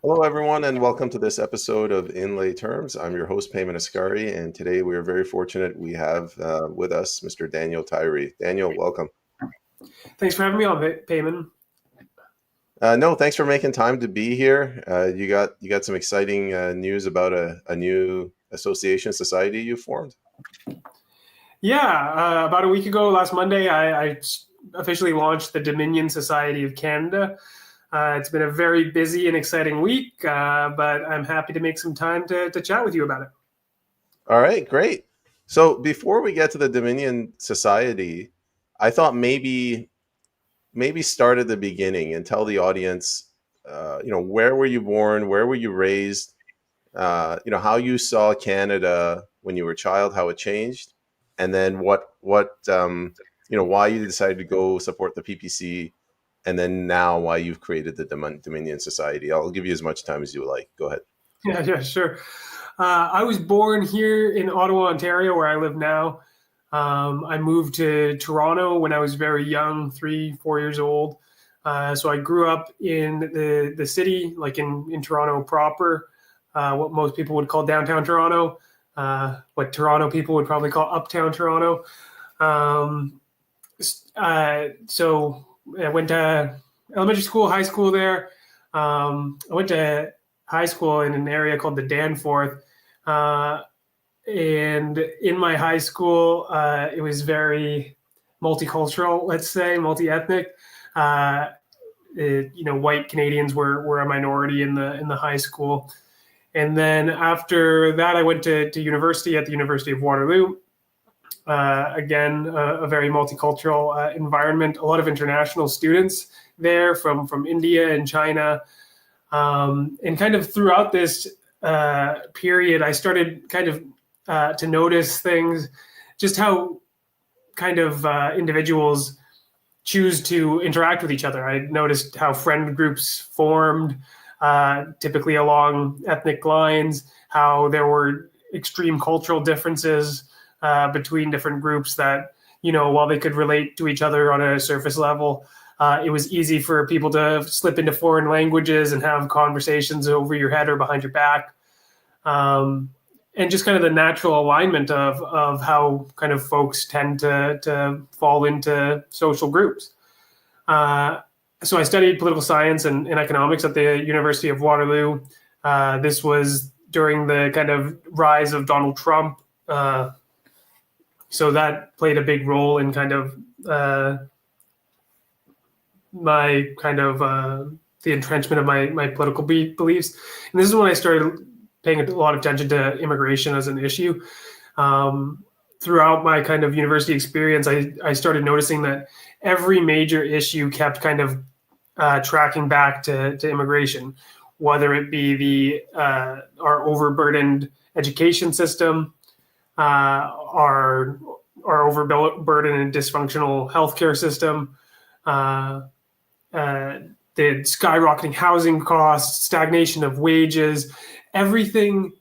Hello, everyone, and welcome to this episode of Inlay Terms. I'm your host, Payman Ascari, and today we are very fortunate we have with us Mr. Daniel Tyrie. Daniel, welcome. Thanks for having me on, Payman. No, thanks for making time to be here. You got some exciting news about a new association society you formed. Yeah, about a week ago, last Monday, I officially launched the Dominion Society of Canada. It's been a very busy and exciting week, but I'm happy to make some time to chat with you about it. All right, great. So before we get to the Dominion Society, I thought maybe start at the beginning and tell the audience, where were you born, where were you raised, how you saw Canada when you were a child, how it changed, and then why you decided to go support the PPC, and then now why you've created the Dominion Society. I'll give you as much time as you like. Go ahead. Yeah, sure. I was born here in Ottawa, Ontario, where I live now. I moved to Toronto when I was very young, 3-4 years old. So I grew up in the city, like in Toronto proper, what most people would call downtown Toronto, what Toronto people would probably call uptown Toronto. So I went to elementary school, high school there. I went to high school in an area called the Danforth. And in my high school, it was very multicultural, let's say, multi-ethnic. White Canadians were a minority in the high school. And then after that, I went to university at the University of Waterloo. Again, a very multicultural environment, a lot of international students there from India and China. And kind of throughout this period, I started kind of to notice things, just how kind of individuals choose to interact with each other. I noticed how friend groups formed, typically along ethnic lines, how there were extreme cultural differences between different groups that, while they could relate to each other on a surface level, it was easy for people to slip into foreign languages and have conversations over your head or behind your back. And just kind of the natural alignment of how kind of folks tend to fall into social groups. So I studied political science and economics at the University of Waterloo. This was during the kind of rise of Donald Trump. So that played a big role in kind of my kind of the entrenchment of my political beliefs. And this is when I started paying a lot of attention to immigration as an issue. Throughout my kind of university experience, I started noticing that every major issue kept kind of tracking back to immigration, whether it be our overburdened education system, our overburdened and dysfunctional healthcare system, the skyrocketing housing costs, stagnation of wages. Everything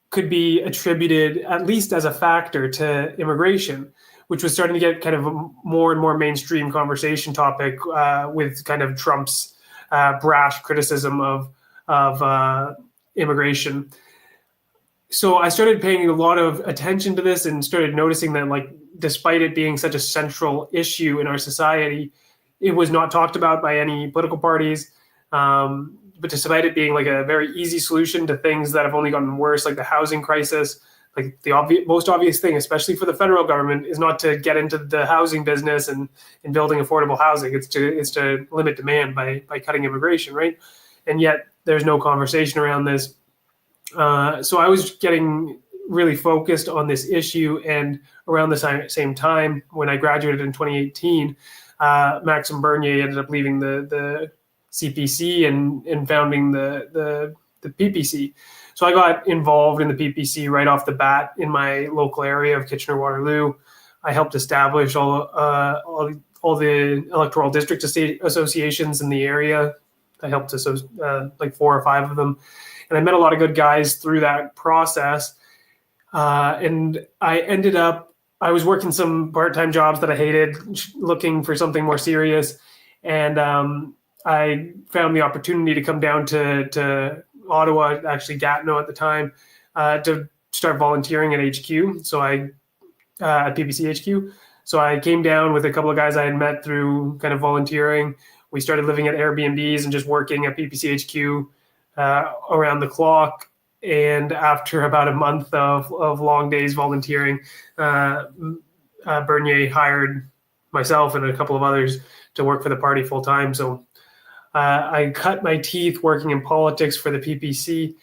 could be attributed, at least as a factor, to immigration, which was starting to get kind of a more and more mainstream conversation topic with kind of Trump's brash criticism of immigration. So I started paying a lot of attention to this and started noticing that, like, despite it being such a central issue in our society, it was not talked about by any political parties. But despite it being like a very easy solution to things that have only gotten worse, like the housing crisis, like the most obvious thing, especially for the federal government, is not to get into the housing business and building affordable housing. It's to limit demand by cutting immigration, right? And yet there's no conversation around this. So I was getting really focused on this issue, and around the same time, when I graduated in 2018, Maxime Bernier ended up leaving the CPC and founding the PPC. So I got involved in the PPC right off the bat in my local area of Kitchener-Waterloo. I helped establish all the electoral district associations in the area. I helped like 4 or 5 of them. And I met a lot of good guys through that process. And I was working some part-time jobs that I hated, looking for something more serious. And I found the opportunity to come down to Ottawa, actually Gatineau at the time, to start volunteering at HQ. So at PPC HQ. So I came down with a couple of guys I had met through kind of volunteering. We started living at Airbnbs and just working at PPC HQ around the clock. And after about a month of long days volunteering, Bernier hired myself and a couple of others to work for the party full time. So I cut my teeth working in politics for the PPC.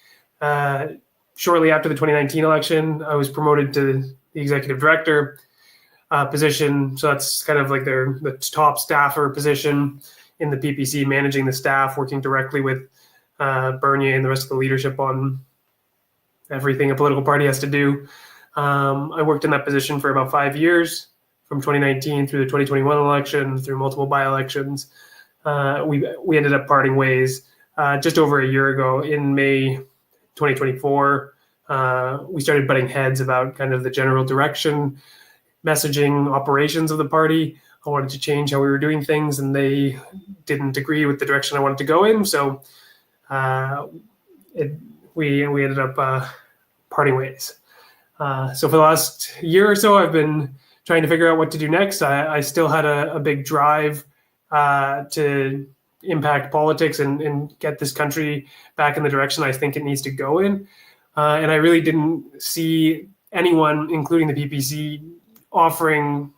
Shortly after the 2019 election, I was promoted to the executive director position. So that's kind of like the top staffer position in the PPC, managing the staff, working directly with Bernier and the rest of the leadership on everything a political party has to do. I worked in that position for about 5 years, from 2019 through the 2021 election, through multiple by-elections. We ended up parting ways just over a year ago in May 2024. We started butting heads about kind of the general direction, messaging, operations of the party. I wanted to change how we were doing things, and they didn't agree with the direction I wanted to go in. So we ended up parting ways. So for the last year or so, I've been trying to figure out what to do next. I still had a big drive to impact politics and get this country back in the direction I think it needs to go in. And I really didn't see anyone, including the PPC, offering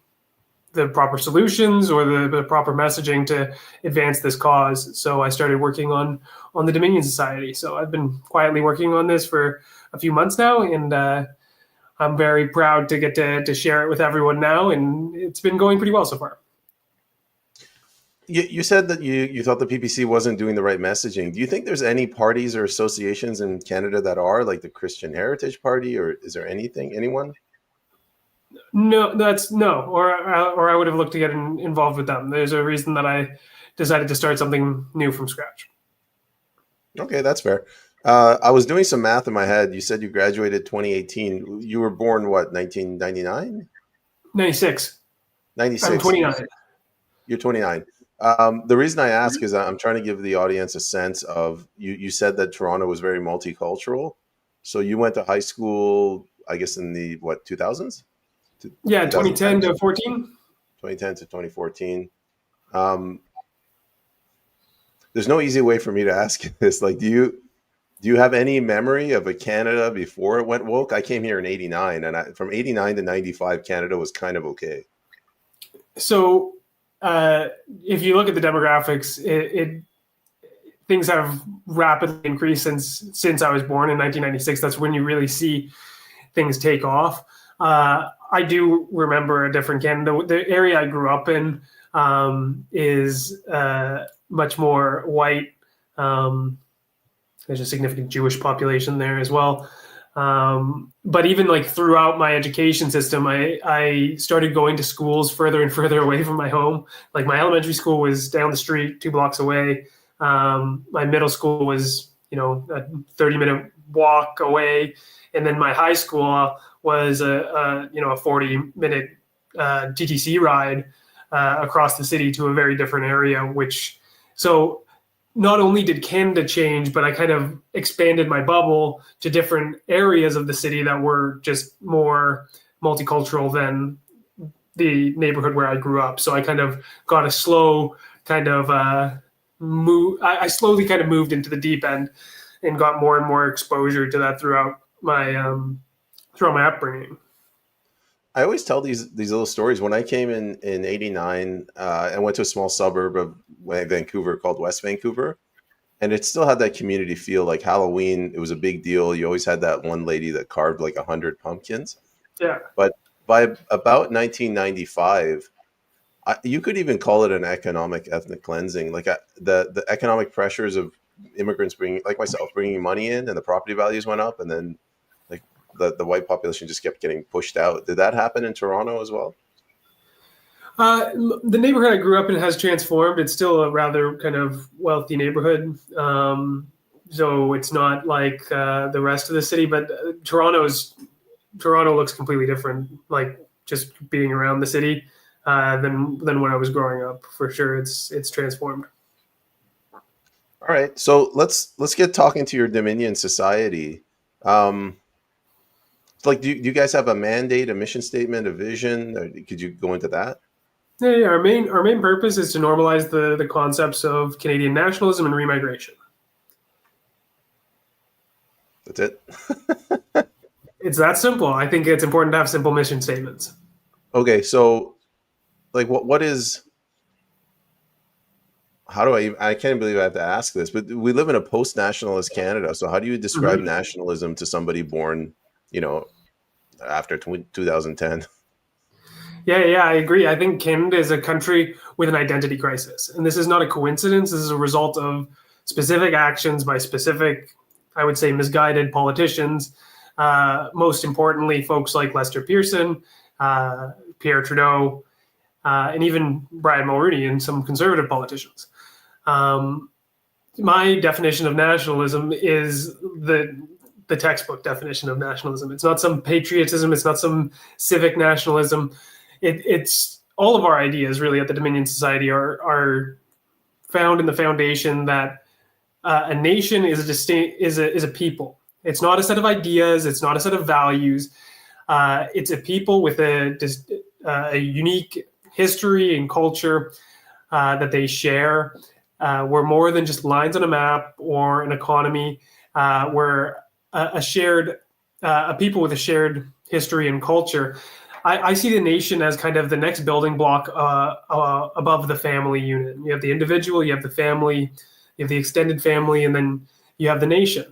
the proper solutions or the proper messaging to advance this cause. So I started working on the Dominion Society. So I've been quietly working on this for a few months now, and I'm very proud to get to share it with everyone now, and it's been going pretty well so far. You said that you thought the PPC wasn't doing the right messaging. Do you think there's any parties or associations in Canada that are, like the Christian Heritage Party, or is there anyone? No, or I would have looked to get involved with them. There's a reason that I decided to start something new from scratch. Okay, that's fair. I was doing some math in my head. You said you graduated 2018. You were born, what, 1999? 96. 96. I'm 29. You're 29. The reason I ask is I'm trying to give the audience a sense of, you said that Toronto was very multicultural. So you went to high school, I guess, in the, what, 2000s? Yeah, 2010 to 14. 2010 to 2014. There's no easy way for me to ask you this. Like, do you have any memory of a Canada before it went woke? I came here in 89, and from 89 to 95, Canada was kind of okay. So if you look at the demographics, things have rapidly increased since I was born in 1996. That's when you really see things take off. I do remember a different Canada. The area I grew up in is much more white. There's a significant Jewish population there as well. But even like throughout my education system, I started going to schools further and further away from my home. Like my elementary school was down the street, 2 blocks away. My middle school was, a 30-minute walk away. And then my high school was a 40-minute TTC ride across the city to a very different area, so not only did Canada change, but I kind of expanded my bubble to different areas of the city that were just more multicultural than the neighborhood where I grew up. So I kind of got a slow kind of move. I slowly kind of moved into the deep end and got more and more exposure to that throughout my upbringing. I always tell these little stories. When I came in 89, I went to a small suburb of Vancouver called West Vancouver, and it still had that community feel. Like Halloween, it was a big deal. You always had that one lady that carved like 100 pumpkins. Yeah. But by about 1995, you could even call it an economic ethnic cleansing. Like the economic pressures of immigrants like myself, bringing money in, and the property values went up, and then the white population just kept getting pushed out. Did that happen in Toronto as well? The neighborhood I grew up in has transformed. It's still a rather kind of wealthy neighborhood. So it's not like the rest of the city, but Toronto looks completely different, like just being around the city than when I was growing up. For sure, it's transformed. All right, so let's get talking to your Dominion society. Um, like, do you guys have a mandate, a mission statement, a vision? Or could you go into that? Yeah, our main purpose is to normalize the concepts of Canadian nationalism and remigration. That's it. It's that simple. I think it's important to have simple mission statements. Okay, so like, what is? How do I? I can't believe I have to ask this, but we live in a post-nationalist Canada. So how do you describe Mhm. nationalism to somebody born, you know, after 2010? Yeah, I agree. I think Canada is a country with an identity crisis. And this is not a coincidence. This is a result of specific actions by specific, I would say, misguided politicians. Most importantly, folks like Lester Pearson, Pierre Trudeau, and even Brian Mulroney and some conservative politicians. Um, my definition of nationalism is the textbook definition of nationalism. It's not some patriotism. It's not some civic nationalism. It's all of our ideas really at the Dominion Society are found in the foundation that a nation is a distinct is a people. It's not a set of ideas. It's not a set of values. It's a people with a unique history and culture that they share. We're more than just lines on a map or an economy. We're a shared a people with a shared history and culture. I see the nation as kind of the next building block above the family unit. You have the individual, you have the family, you have the extended family, and then you have the nation.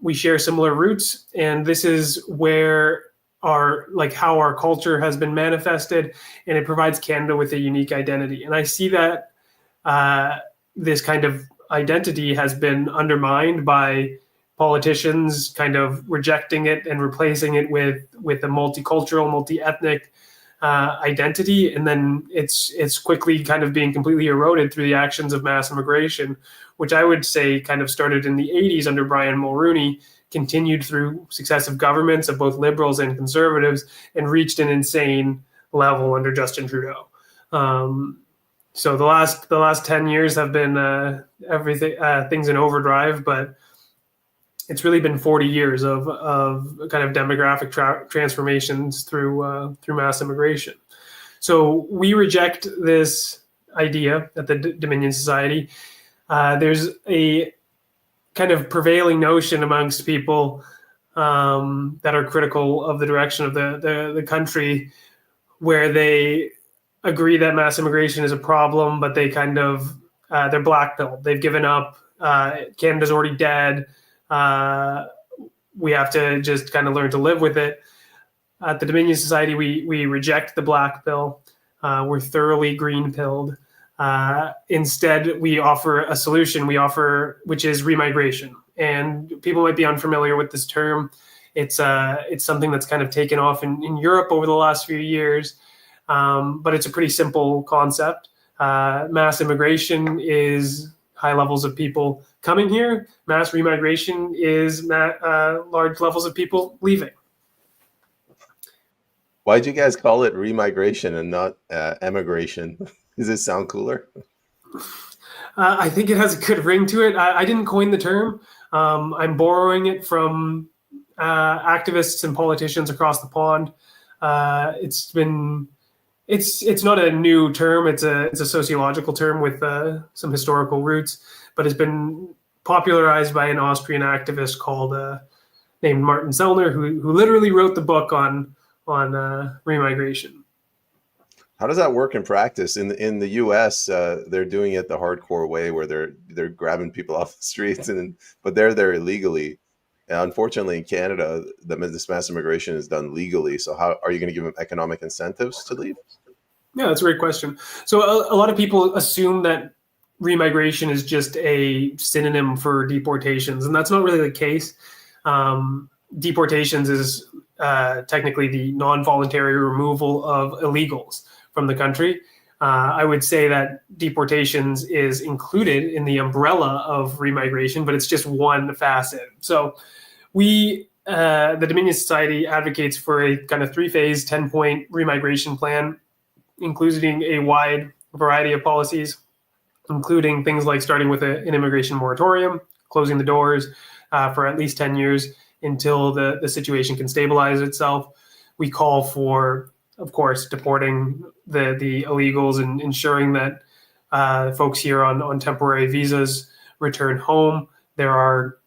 We share similar roots, and this is where how our culture has been manifested, and it provides Canada with a unique identity. And I see that this kind of identity has been undermined by politicians kind of rejecting it and replacing it with a multicultural, multi-ethnic identity, and then it's quickly kind of being completely eroded through the actions of mass immigration, which I would say kind of started in the 80s under Brian Mulroney, continued through successive governments of both liberals and conservatives, and reached an insane level under Justin Trudeau. So the last 10 years have been everything things in overdrive, but it's really been 40 years of kind of demographic transformations through mass immigration. So we reject this idea at the Dominion Society. There's a kind of prevailing notion amongst people that are critical of the direction of the country, where they agree that mass immigration is a problem, but they kind of they're blackpilled. They've given up. Canada's already dead. We have to just kind of learn to live with it. At the Dominion Society, we reject the black pill. We're thoroughly green pilled. Instead, we offer a solution. Which is remigration. And people might be unfamiliar with this term. It's something that's kind of taken off in Europe over the last few years. But it's a pretty simple concept. Mass immigration is high levels of people coming here. Mass remigration is large levels of people leaving. Why'd you guys call it remigration and not emigration? Does it sound cooler? I think it has a good ring to it. I didn't coin the term. I'm borrowing it from activists and politicians across the pond. It's not a new term. It's a sociological term with some historical roots, but it's been popularized by an Austrian activist called named Martin Sellner, who literally wrote the book on remigration. How does that work in practice? In the U.S., they're doing it the hardcore way, where they're grabbing people off the streets, but they're there illegally. And unfortunately, in Canada, this mass immigration is done legally. So how are you going to give them economic incentives to leave? Yeah, that's a great question. So a lot of people assume that remigration is just a synonym for deportations, and that's not really the case. Deportations is technically the non-voluntary removal of illegals from the country. I would say that deportations is included in the umbrella of remigration, but it's just one facet. So the Dominion Society advocates for a kind of three-phase, 10-point remigration plan, including a wide variety of policies. including things like starting with an immigration moratorium, closing the doors for at least 10 years until the situation can stabilize itself. We call for, of course, deporting the illegals and ensuring that folks here on temporary visas return home. There are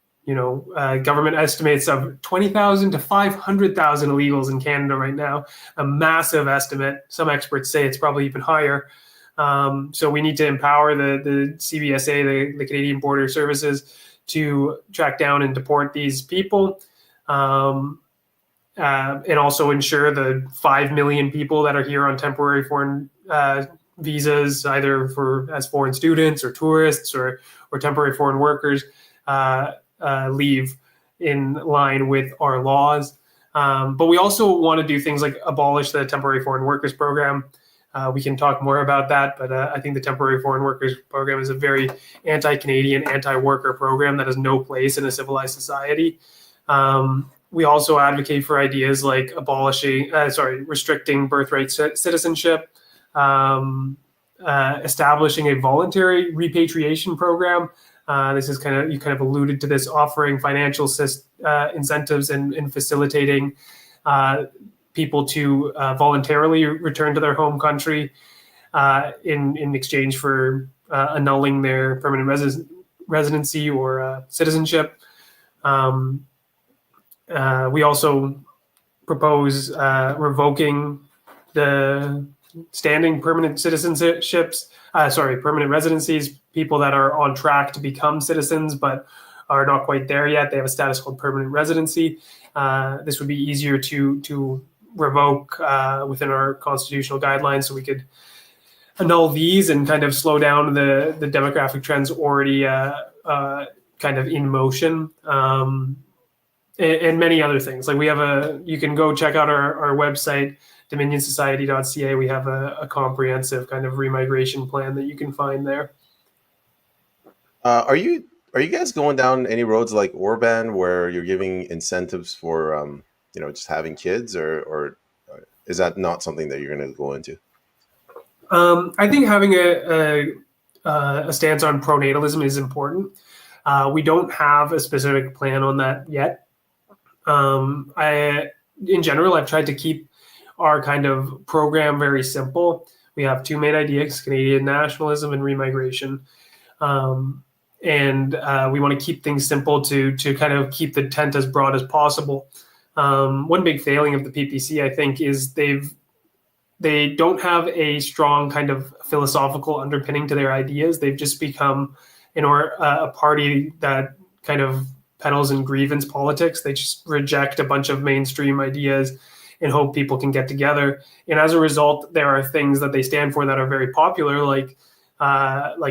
government estimates of 20,000 to 500,000 illegals in Canada right now, a massive estimate. Some experts say it's probably even higher. So we need to empower the CBSA, the Canadian Border Services, to track down and deport these people, and also ensure the 5 million people that are here on temporary foreign visas, either as foreign students or tourists or temporary foreign workers, leave in line with our laws. But we also want to do things like abolish the temporary foreign workers program. We can talk more about that, but I think the temporary foreign workers program is a very anti-Canadian, anti-worker program that has no place in a civilized society. We also advocate for ideas like restricting birthright citizenship, establishing a voluntary repatriation program. This is you kind of alluded to this, offering financial incentives and facilitating people to voluntarily return to their home country in exchange for annulling their permanent residency or citizenship. We also propose revoking the standing permanent permanent residencies, people that are on track to become citizens but are not quite there yet. They have a status called permanent residency. This would be easier to revoke within our constitutional guidelines, so we could annul these and kind of slow down the demographic trends already kind of in motion, and many other things. Like you can go check out our website, dominionsociety.ca. We have a comprehensive kind of remigration plan that you can find there. Are you guys going down any roads like Orban, where you're giving incentives for just having kids, or is that not something that you're going to go into? I think having a stance on pronatalism is important. We don't have a specific plan on that yet. In general, I've tried to keep our kind of program very simple. We have two main ideas: Canadian nationalism and remigration. And we want to keep things simple to kind of keep the tent as broad as possible. One big failing of the PPC, I think, is they don't have a strong kind of philosophical underpinning to their ideas. They've just become a party that kind of peddles in grievance politics. They just reject a bunch of mainstream ideas and hope people can get together. And as a result, there are things that they stand for that are very popular, like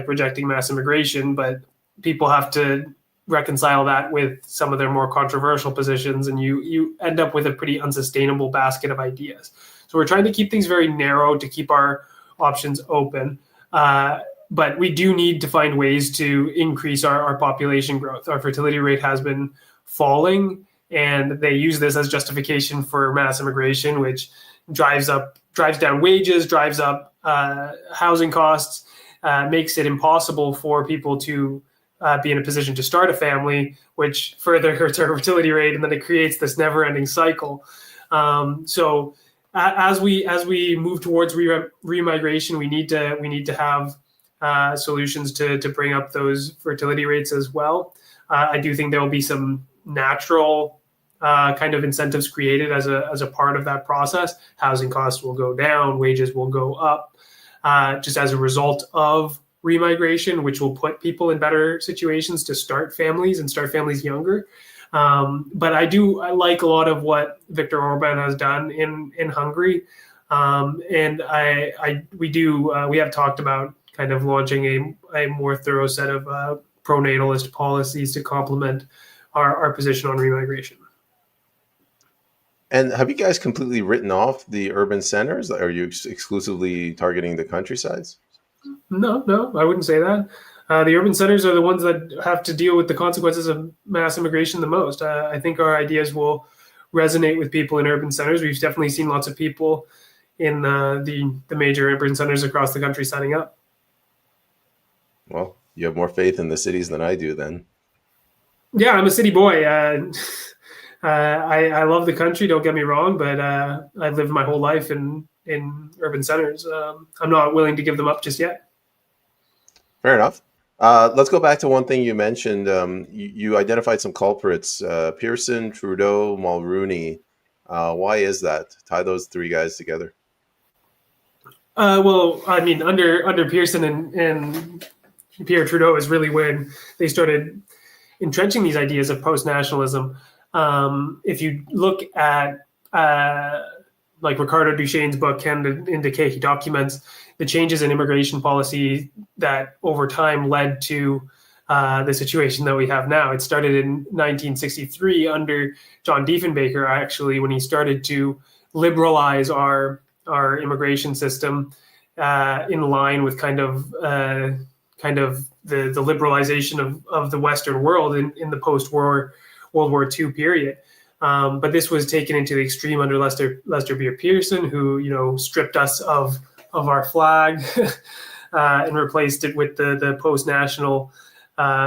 rejecting mass immigration, but people have to reconcile that with some of their more controversial positions, and you end up with a pretty unsustainable basket of ideas. So we're trying to keep things very narrow to keep our options open. But we do need to find ways to increase our population growth. Our fertility rate has been falling, and they use this as justification for mass immigration, which drives down wages, drives up housing costs, makes it impossible for people to be in a position to start a family, which further hurts our fertility rate, and then it creates this never-ending cycle. So as we move towards remigration, we need to have solutions to bring up those fertility rates as well. I do think there will be some natural kind of incentives created as a part of that process. Housing costs will go down, wages will go up, just as a result of remigration, which will put people in better situations to start families and start families younger. But I like a lot of what Viktor Orban has done in Hungary, and we have talked about kind of launching a more thorough set of pronatalist policies to complement our position on remigration. And have you guys completely written off the urban centers? Are you exclusively targeting the countrysides? No, I wouldn't say that. The urban centers are the ones that have to deal with the consequences of mass immigration the most. I think our ideas will resonate with people in urban centers. We've definitely seen lots of people in the major urban centers across the country signing up. Well, you have more faith in the cities than I do, then. Yeah, I'm a city boy. I love the country. Don't get me wrong, but I've lived my whole life in urban centers. I'm not willing to give them up just yet. Fair enough. Let's go back to one thing you mentioned. You identified some culprits: Pearson, Trudeau, Mulroney. Why is that? Tie those three guys together. Well, I mean, under Pearson and Pierre Trudeau is really when they started entrenching these ideas of post-nationalism. If you look at like Ricardo Duchesne's book Canada in Decay, he documents the changes in immigration policy that over time led to the situation that we have now. It started in 1963 under John Diefenbaker, actually, when he started to liberalize our immigration system in line with kind of the liberalization of the Western world in the post-war World War II period. But this was taken into the extreme under Lester B. Pearson, who stripped us of our flag and replaced it with the post-national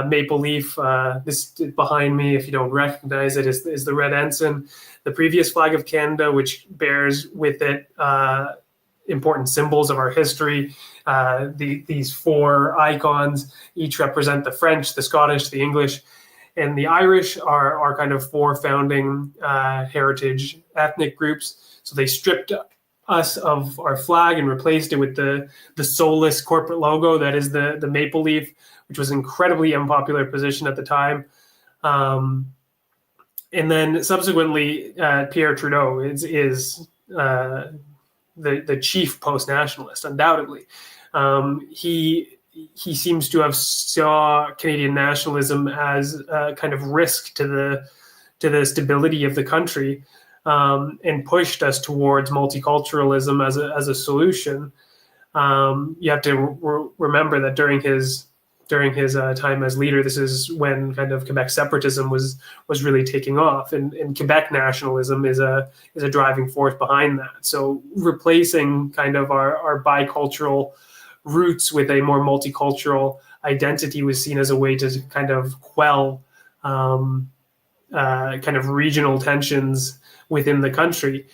maple leaf. This behind me, if you don't recognize it, is the red ensign, the previous flag of Canada, which bears with it important symbols of our history. These four icons each represent the French, the Scottish, the English, and the Irish are kind of four founding heritage ethnic groups. So they stripped us of our flag and replaced it with the soulless corporate logo that is the maple leaf, which was an incredibly unpopular position at the time. And then subsequently, Pierre Trudeau is the chief post-nationalist, undoubtedly. He seems to have saw Canadian nationalism as a kind of risk to the stability of the country, and pushed us towards multiculturalism as a solution. You have to remember that during his time as leader, this is when kind of Quebec separatism was really taking off, and Quebec nationalism is a driving force behind that. So replacing kind of our bicultural roots with a more multicultural identity was seen as a way to kind of quell kind of regional tensions within the country.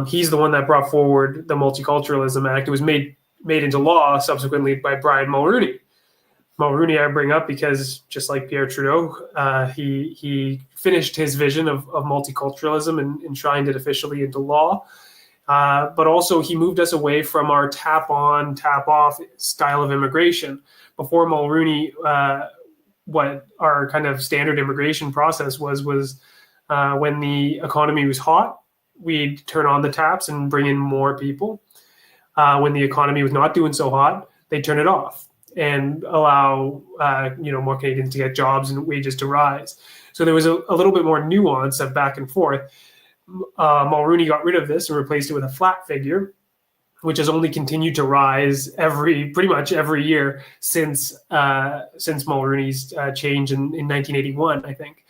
He's the one that brought forward the Multiculturalism Act. It was made into law subsequently by Brian Mulroney. Mulroney I bring up because, just like Pierre Trudeau, he finished his vision of multiculturalism and enshrined it officially into law. But also he moved us away from our tap-on, tap-off style of immigration. Before Mulroney, what our kind of standard immigration process was when the economy was hot, we'd turn on the taps and bring in more people. When the economy was not doing so hot, they'd turn it off and allow more Canadians to get jobs and wages to rise. So there was a little bit more nuance of back and forth. Mulroney got rid of this and replaced it with a flat figure, which has only continued to rise pretty much every year since Mulroney's change in 1981, I think.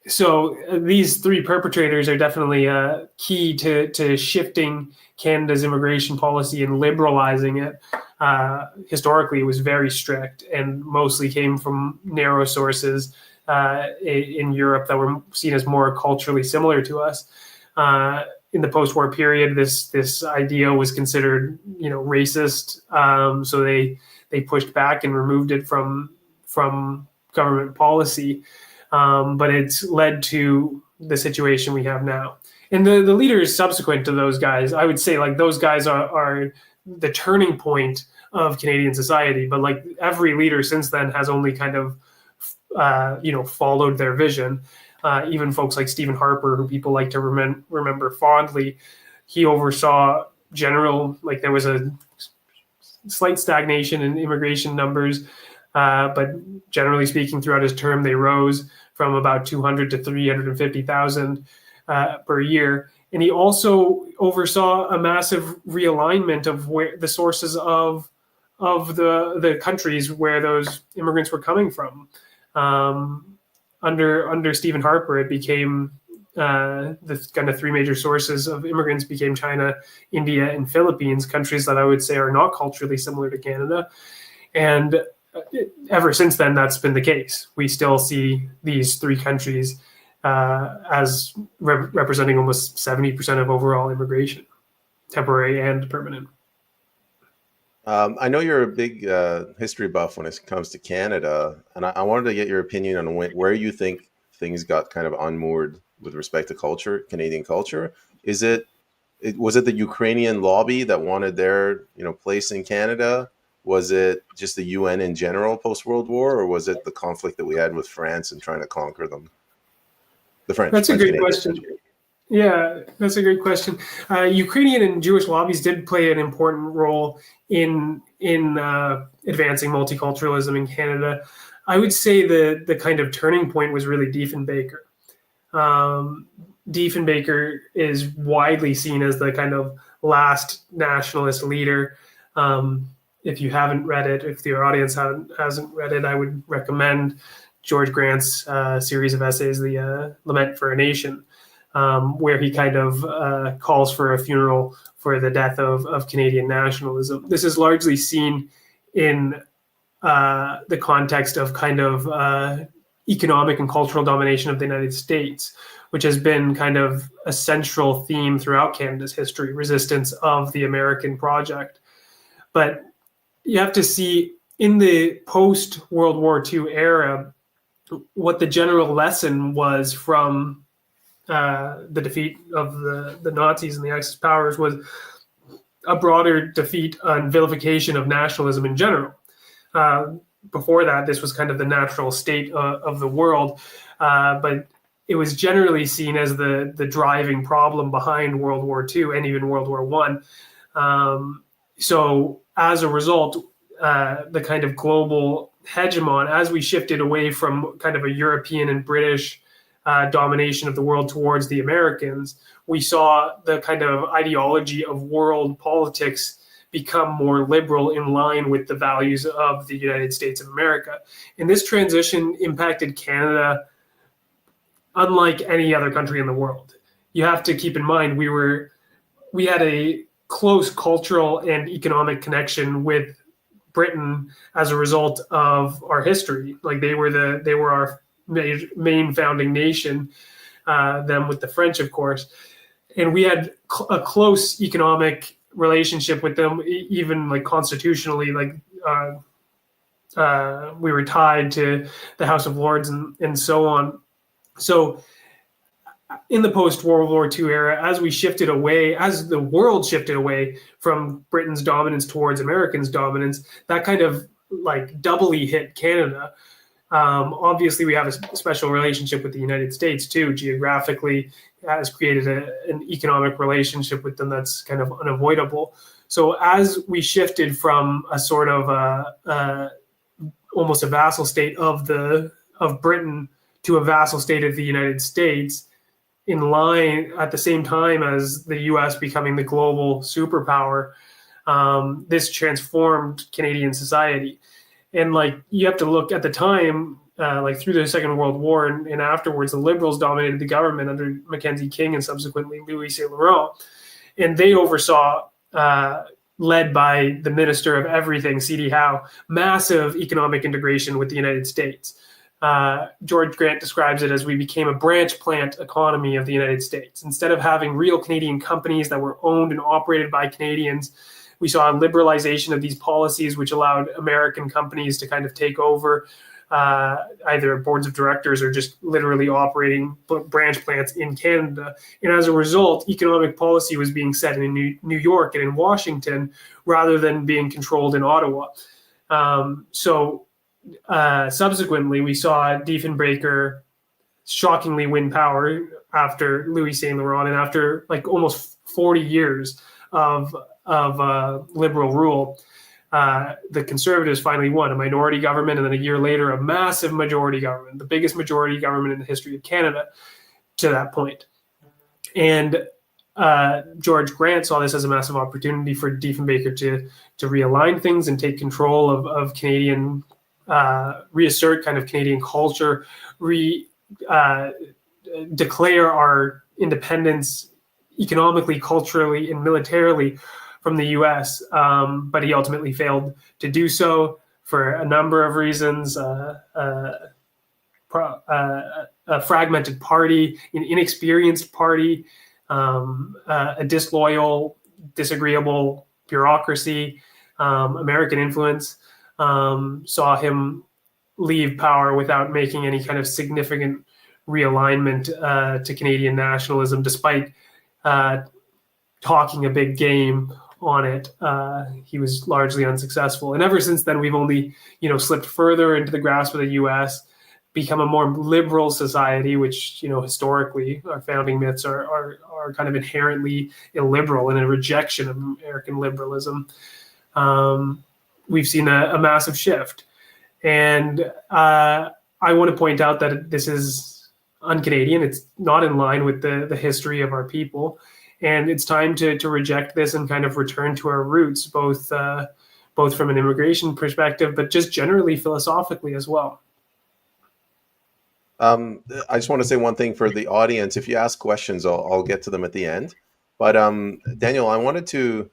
So these three perpetrators are definitely key to shifting Canada's immigration policy and liberalizing it. Historically, it was very strict and mostly came from narrow sources in Europe that were seen as more culturally similar to us. In the post-war period, this idea was considered, racist. So they pushed back and removed it from government policy. But it's led to the situation we have now. And the leaders subsequent to those guys, I would say, like, those guys are the turning point of Canadian society. But like every leader since then has only kind of followed their vision. Even folks like Stephen Harper, who people like to remember fondly, he oversaw there was a slight stagnation in immigration numbers, but generally speaking, throughout his term, they rose from about 200 to 350,000 per year. And he also oversaw a massive realignment of where the sources of the countries where those immigrants were coming from. Under Stephen Harper, it became the kind of three major sources of immigrants became China, India, and Philippines, countries that I would say are not culturally similar to Canada. And ever since then, that's been the case. We still see these three countries as representing almost 70% of overall immigration, temporary and permanent. I know you're a big history buff when it comes to Canada, and I wanted to get your opinion on where you think things got kind of unmoored with respect to culture, Canadian culture. Is was it the Ukrainian lobby that wanted their place in Canada? Was it just the UN in general post World War, or was it the conflict that we had with France and trying to conquer them? The French, That's a French great Canadians. question. Yeah, that's a great question. Ukrainian and Jewish lobbies did play an important role in advancing multiculturalism in Canada. I would say the kind of turning point was really Diefenbaker. Diefenbaker is widely seen as the kind of last nationalist leader. If you haven't read it, if your audience hasn't read it, I would recommend George Grant's series of essays, The Lament for a Nation, where he kind of calls for a funeral for the death of Canadian nationalism. This is largely seen in the context of kind of economic and cultural domination of the United States, which has been kind of a central theme throughout Canada's history, resistance of the American project. But you have to see in the post-World War II era, what the general lesson was from the defeat of the Nazis and the Axis powers was a broader defeat and vilification of nationalism in general. Before that, this was kind of the natural state of the world, but it was generally seen as the driving problem behind World War II and even World War I. So as a result, the kind of global hegemon, as we shifted away from kind of a European and British domination of the world towards the Americans, we saw the kind of ideology of world politics become more liberal in line with the values of the United States of America. And this transition impacted Canada unlike any other country in the world. You have to keep in mind we had a close cultural and economic connection with Britain as a result of our history. Like they were our main founding nation, them with the French, of course. And we had a close economic relationship with them, even like constitutionally, like we were tied to the House of Lords and so on. So in the post-World War II era, as the world shifted away from Britain's dominance towards Americans' dominance, that kind of like doubly hit Canada. Obviously, we have a special relationship with the United States too. Geographically, has created an economic relationship with them that's kind of unavoidable. So as we shifted from a sort of almost a vassal state of Britain to a vassal state of the United States, in line at the same time as the U.S. becoming the global superpower, this transformed Canadian society. And like you have to look at the time, like through the Second World War and afterwards, the Liberals dominated the government under Mackenzie King and subsequently Louis Saint Laurent, and they oversaw, led by the Minister of Everything, C.D. Howe, massive economic integration with the United States. George Grant describes it as we became a branch plant economy of the United States. Instead of having real Canadian companies that were owned and operated by Canadians, we saw a liberalization of these policies, which allowed American companies to kind of take over either boards of directors or just literally operating branch plants in Canada. And as a result, economic policy was being set in New York and in Washington rather than being controlled in Ottawa. Subsequently, we saw Diefenbaker shockingly win power after Louis Saint Laurent and after like almost 40 years of liberal rule. The Conservatives finally won a minority government, and then a year later, a massive majority government, the biggest majority government in the history of Canada to that point. And George Grant saw this as a massive opportunity for Diefenbaker to realign things and take control of Canadian, reassert kind of Canadian culture, declare our independence economically, culturally, and militarily from the U.S., but he ultimately failed to do so for a number of reasons. A fragmented party, an inexperienced party, a disloyal, disagreeable bureaucracy, American influence, saw him leave power without making any kind of significant realignment to Canadian nationalism, despite talking a big game on it. He was largely unsuccessful, and ever since then, we've only slipped further into the grasp of the U.S., become a more liberal society, which historically our founding myths are kind of inherently illiberal and a rejection of American liberalism. We've seen a massive shift, and I want to point out that this is un-Canadian. It's not in line with the history of our people, and it's time to reject this and kind of return to our roots, both from an immigration perspective, but just generally philosophically as well. I just want to say one thing for the audience. If you ask questions, I'll get to them at the end. But Daniel, I wanted to.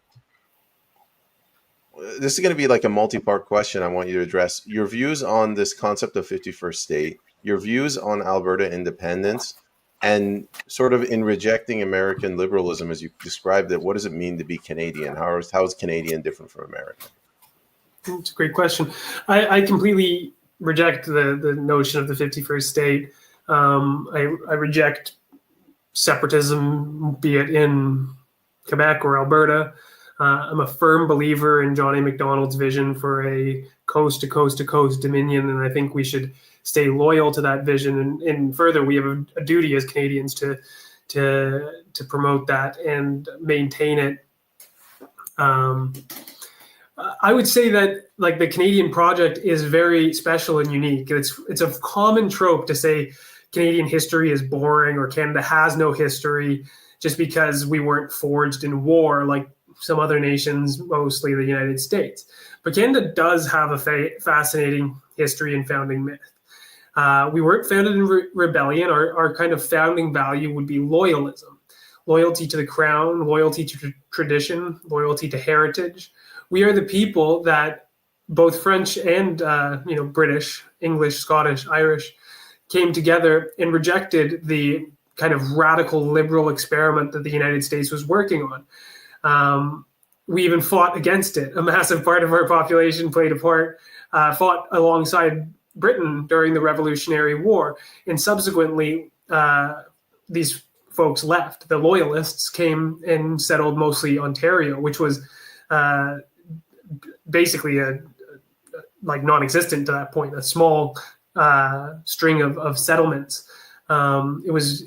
This is going to be like a multi-part question. I want you to address your views on this concept of 51st state, your views on Alberta independence, and sort of in rejecting American liberalism as you described it. What does it mean to be Canadian? How is Canadian different from American? It's a great question. I completely reject the notion of the 51st state. I reject separatism, be it in Quebec or Alberta. I'm a firm believer in John A. Macdonald's vision for a coast to coast to coast dominion, and I think we should stay loyal to that vision. And further, we have a duty as Canadians to promote that and maintain it. I would say that like the Canadian project is very special and unique. It's a common trope to say Canadian history is boring or Canada has no history just because we weren't forged in war like some other nations, mostly the United States. But Canada does have a fascinating history and founding myth. We weren't founded in rebellion. Our kind of founding value would be loyalism, loyalty to the crown, loyalty to tradition, loyalty to heritage. We are the people that both French and British, English, Scottish, Irish came together and rejected the kind of radical liberal experiment that the United States was working on. We even fought against it. A massive part of our population played a part, fought alongside Britain during the Revolutionary War, and subsequently these folks left. The Loyalists came and settled mostly Ontario, which was basically like non-existent to that point, a small string of settlements. It was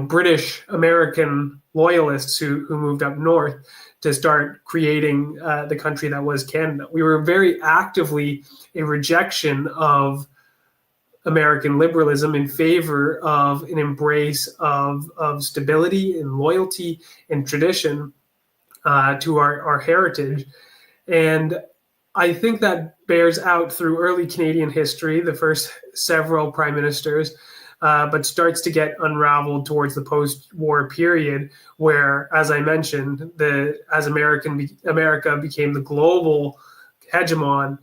British American loyalists who moved up north to start creating the country that was Canada. We were very actively a rejection of American liberalism in favor of an embrace of stability and loyalty and tradition to our heritage. And I think that bears out through early Canadian history, the first several prime ministers, but starts to get unraveled towards the post-war period, where, as I mentioned, as America became the global hegemon,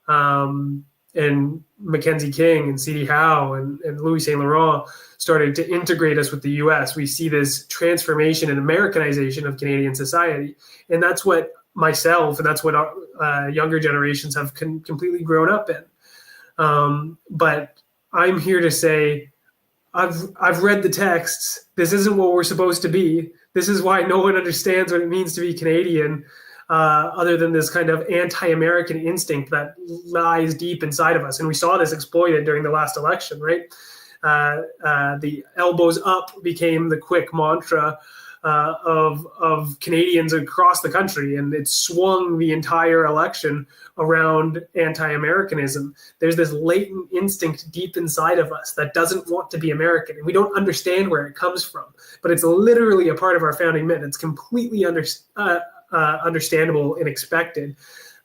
and Mackenzie King and C.D. Howe and Louis Saint Laurent started to integrate us with the U.S. We see this transformation and Americanization of Canadian society, and that's what myself and that's what our younger generations have completely grown up in. But I'm here to say, I've read the texts. This isn't what we're supposed to be. This is why no one understands what it means to be Canadian, other than this kind of anti-American instinct that lies deep inside of us. And we saw this exploited during the last election, right? The elbows up became the quick mantra of Canadians across the country, and it swung the entire election around anti-Americanism. There's this latent instinct deep inside of us that doesn't want to be American, and we don't understand where it comes from, but it's literally a part of our founding myth. It's completely understandable and expected.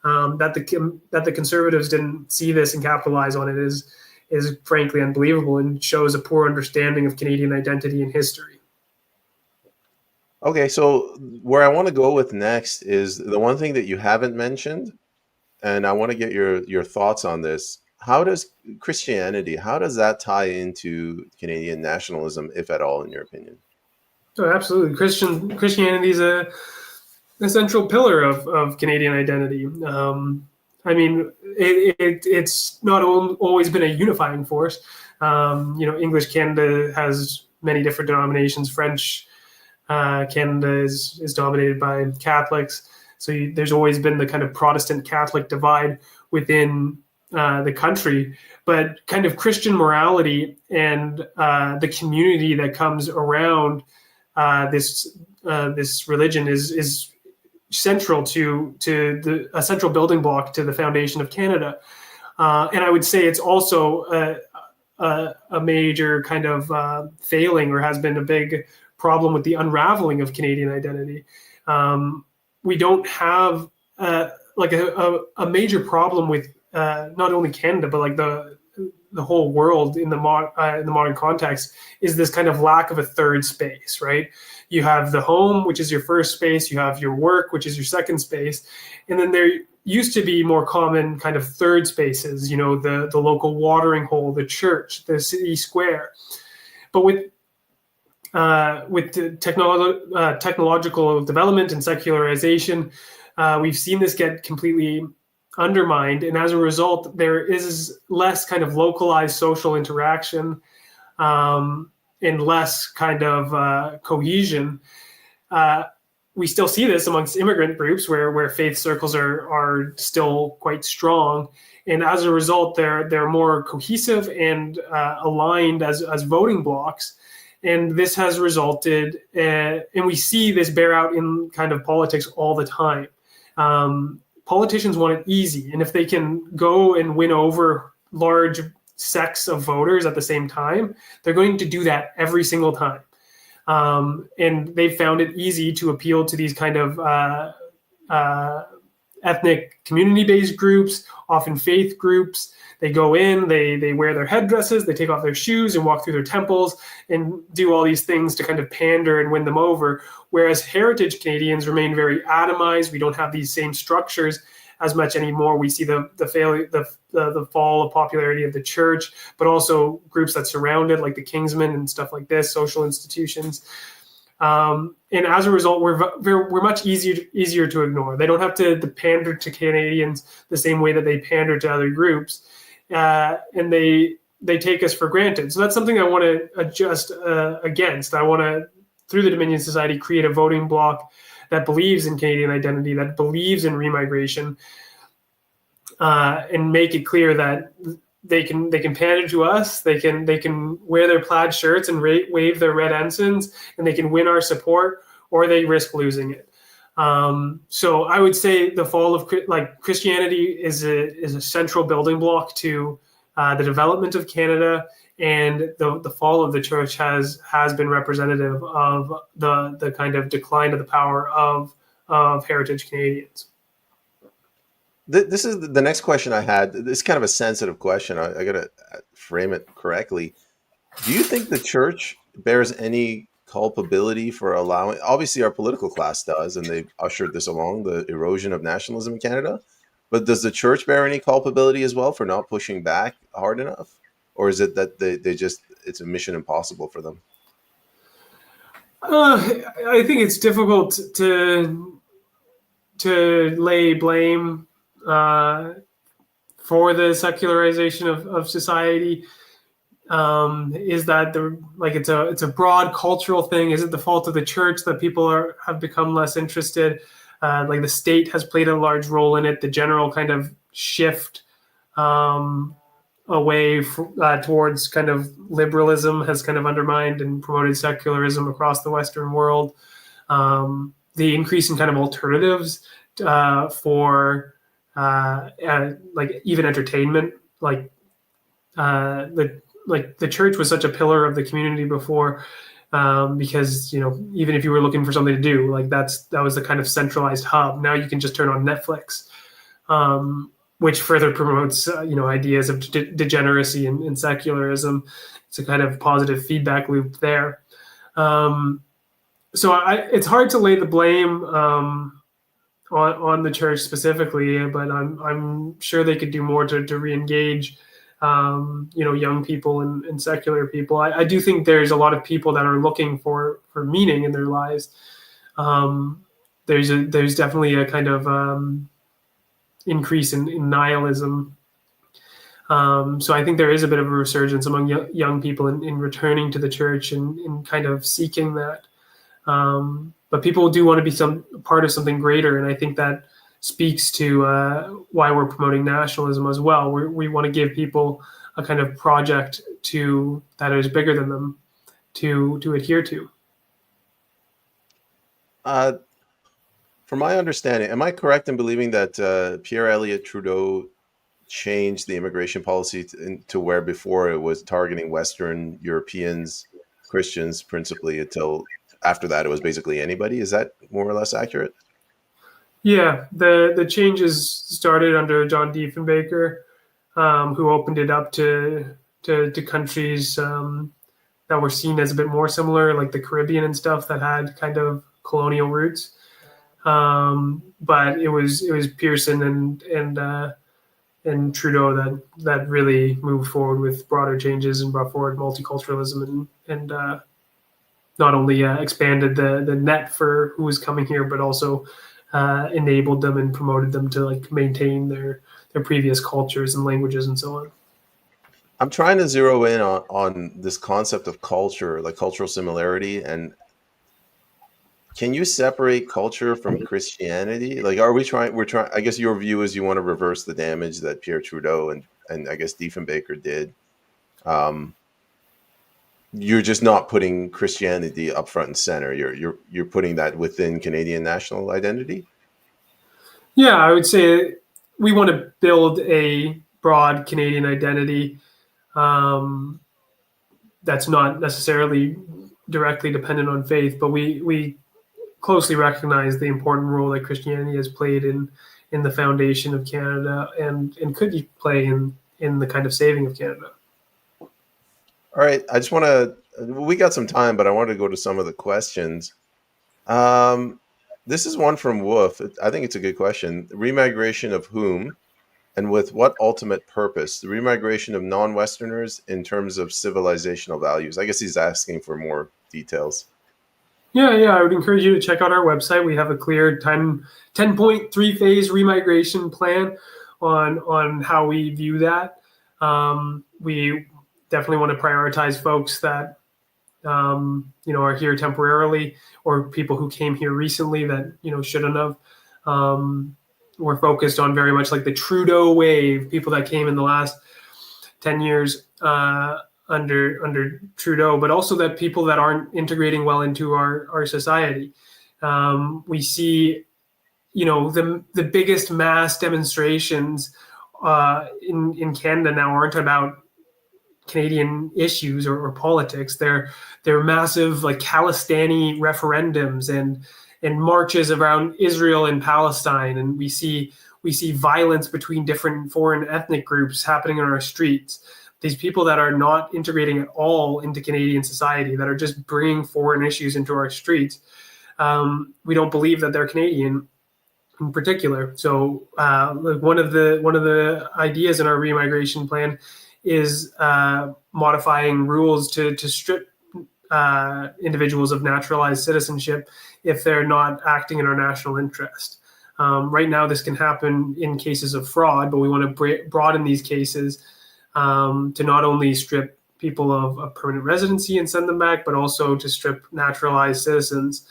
That the Conservatives didn't see this and capitalize on it is frankly unbelievable and shows a poor understanding of Canadian identity and history. Okay, so where I want to go with next is the one thing that you haven't mentioned, and I want to get your thoughts on this. How does Christianity, how does that tie into Canadian nationalism, if at all, in your opinion? So absolutely, Christianity is a central pillar of Canadian identity. I mean, it's not always been a unifying force. English Canada has many different denominations. French Canada is dominated by Catholics. So there's always been the kind of Protestant Catholic divide within the country. But kind of Christian morality and the community that comes around this religion is central to a central building block to the foundation of Canada. And I would say it's also a major kind of failing, or has been a big problem with the unraveling of Canadian identity. We don't have like a major problem with not only Canada, but like the whole world in the modern context, is this kind of lack of a third space, right? You have the home, which is your first space. You have your work, which is your second space. And then there used to be more common kind of third spaces, the local watering hole, the church, the city square. But with the technological development and secularization, we've seen this get completely undermined, and as a result, there is less kind of localized social interaction, and less kind of cohesion. We still see this amongst immigrant groups, where faith circles are still quite strong, and as a result, they're more cohesive and aligned as voting blocks. And this has resulted, and we see this bear out in kind of politics all the time. Politicians want it easy, and if they can go and win over large sects of voters at the same time, they're going to do that every single time. And they've found it easy to appeal to these kind of ethnic community-based groups, often faith groups. They go in, they wear their headdresses, they take off their shoes and walk through their temples and do all these things to kind of pander and win them over. Whereas heritage Canadians remain very atomized. We don't have these same structures as much anymore. We see the fall of popularity of the church, but also groups that surround it, like the Kingsmen and stuff like this, social institutions. And as a result, we're much easier to ignore. They don't have to pander to Canadians the same way that they pander to other groups, and they take us for granted. So that's something I want to adjust against. I want to, through the Dominion Society, create a voting bloc that believes in Canadian identity, that believes in remigration, and make it clear that they can pander to us. They can wear their plaid shirts and wave their red ensigns, and they can win our support, or they risk losing it. So I would say the fall of Christianity is a central building block to the development of Canada, and the fall of the church has been representative of the kind of decline of the power of heritage Canadians. This is the next question I had. This is kind of a sensitive question. I got to frame it correctly. Do you think the church bears any culpability for allowing, obviously our political class does, and they've ushered this along, the erosion of nationalism in Canada, but does the church bear any culpability as well for not pushing back hard enough? Or is it that they just, it's a mission impossible for them? I think it's difficult to lay blame for the secularization of society. Is that it's a broad cultural thing? Is it the fault of the church that people have become less interested? Like the state has played a large role in it. The general kind of shift away towards kind of liberalism has kind of undermined and promoted secularism across the Western world. The increase in kind of alternatives for like even entertainment, the church was such a pillar of the community before, because even if you were looking for something to do, that was the kind of centralized hub. Now you can just turn on Netflix, which further promotes ideas of degeneracy and secularism. It's a kind of positive feedback loop there. So it's hard to lay the blame on the church specifically, but I'm sure they could do more to re-engage, young people and secular people. I do think there's a lot of people that are looking for meaning in their lives. Um, there's definitely a kind of increase in nihilism. So I think there is a bit of a resurgence among young people in returning to the church and kind of seeking that. But people do want to be some part of something greater, and I think that speaks to why we're promoting nationalism as well. We want to give people a kind of project to that is bigger than them to adhere to. Uh, from my understanding, am I correct in believing that Pierre Elliott Trudeau changed the immigration policy to where before it was targeting Western Europeans, Christians principally, until after that it was basically anybody? Is that more or less accurate? Yeah, the changes started under John Diefenbaker, who opened it up to countries that were seen as a bit more similar, like the Caribbean and stuff that had kind of colonial roots. But it was Pearson and Trudeau that really moved forward with broader changes and brought forward multiculturalism and not only expanded the net for who was coming here, but also enabled them and promoted them to like maintain their previous cultures and languages and so on. I'm trying to zero in on this concept of culture, like cultural similarity. And can you separate culture from Christianity? Like, are we trying? We're trying. I guess your view is you want to reverse the damage that Pierre Trudeau and I guess Diefenbaker did. Um, you're just not putting Christianity up front and center. You're putting that within Canadian national identity. Yeah, I would say we want to build a broad Canadian identity um, that's not necessarily directly dependent on faith, but we closely recognize the important role that Christianity has played in the foundation of Canada and could play in the kind of saving of Canada. All right, I just want to. We got some time, but I wanted to go to some of the questions. Um, this is one from Wolf. I think it's a good question. Remigration of whom and with what ultimate purpose? The remigration of non-Westerners in terms of civilizational values. I guess he's asking for more details. Yeah, I would encourage you to check out our website. We have a clear 10-point three-phase remigration plan on how we view that. We definitely want to prioritize folks that are here temporarily or people who came here recently that shouldn't have. We're focused on very much like the Trudeau wave, people that came in the last 10 years under Trudeau, but also that people that aren't integrating well into our society. We see, the biggest mass demonstrations in Canada now aren't about Canadian issues or politics. They're massive like Khalistani referendums and marches around Israel and Palestine, and we see violence between different foreign ethnic groups happening on our streets. These people that are not integrating at all into Canadian society, that are just bringing foreign issues into our streets. We don't believe that they're Canadian in particular. So one of the ideas in our remigration plan is modifying rules to strip individuals of naturalized citizenship if they're not acting in our national interest. Right now, this can happen in cases of fraud, but we want to broaden these cases to not only strip people of permanent residency and send them back, but also to strip naturalized citizens.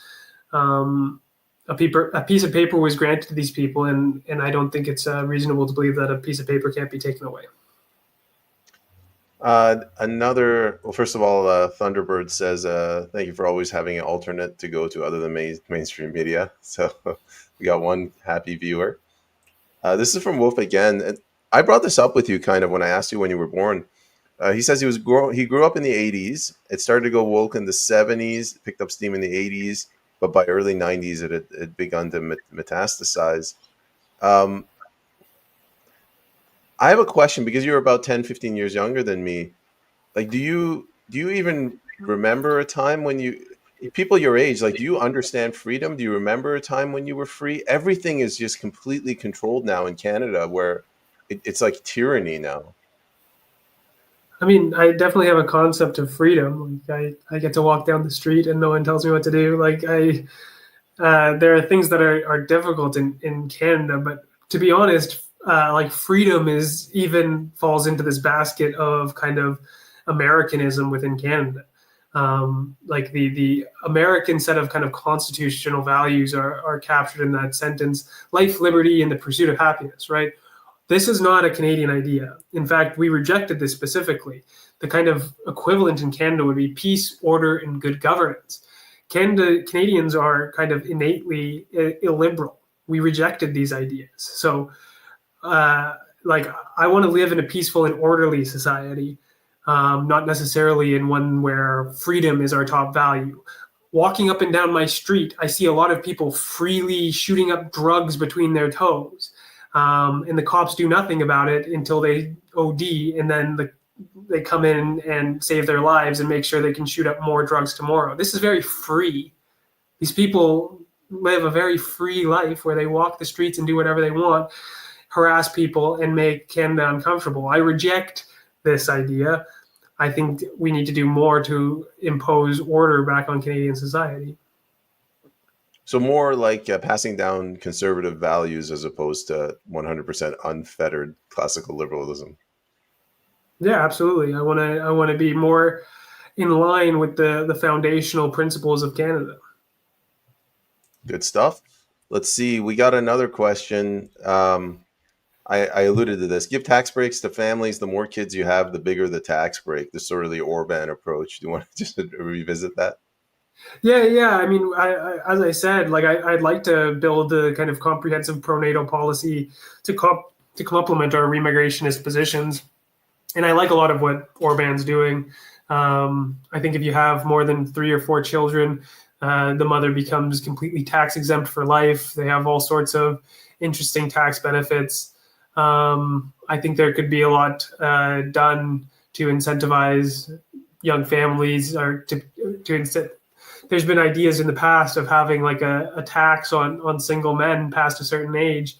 Um, a piece of paper was granted to these people, and I don't think it's reasonable to believe that a piece of paper can't be taken away. Well, first of all, Thunderbird says, thank you for always having an alternate to go to other than mainstream media. So we got one happy viewer. This is from Wolf again. And I brought this up with you kind of when I asked you when you were born. He says he grew up in the 80s. It started to go woke in the 70s, picked up steam in the 80s, but by early 90s, it had begun to metastasize. Um, I have a question because you're about 10, 15 years younger than me. Like, do you even remember a time when people your age, like, do you understand freedom? Do you remember a time when you were free? Everything is just completely controlled now in Canada, where it's like tyranny now. I mean, I definitely have a concept of freedom. Like I get to walk down the street and no one tells me what to do. There are things that are difficult in Canada, but to be honest, like freedom is even falls into this basket of kind of Americanism within Canada. Like the American set of kind of constitutional values are captured in that sentence: life, liberty, and the pursuit of happiness. Right. This is not a Canadian idea. In fact, we rejected this specifically. The kind of equivalent in Canada would be peace, order, and good governance. Canadians are kind of innately illiberal. We rejected these ideas. So, like, I want to live in a peaceful and orderly society, not necessarily in one where freedom is our top value. Walking up and down my street, I see a lot of people freely shooting up drugs between their toes. And the cops do nothing about it until they OD, and then they come in and save their lives and make sure they can shoot up more drugs tomorrow. This is very free. These people live a very free life where they walk the streets and do whatever they want, harass people, and make Canada uncomfortable. I reject this idea. I think we need to do more to impose order back on Canadian society. So more like passing down conservative values as opposed to 100% unfettered classical liberalism. Yeah, absolutely. I want to be more in line with the foundational principles of Canada. Good stuff. Let's see. We got another question. I alluded to this. Give tax breaks to families. The more kids you have, the bigger the tax break. This sort of the Orban approach. Do you want to just revisit that? Yeah. I mean, as I said, like I'd like to build a kind of comprehensive pronatal policy to complement our remigrationist positions, and I like a lot of what Orban's doing. I think if you have more than 3 or 4 children, the mother becomes completely tax exempt for life. They have all sorts of interesting tax benefits. I think there could be a lot done to incentivize young families, or to there's been ideas in the past of having like a tax on single men past a certain age,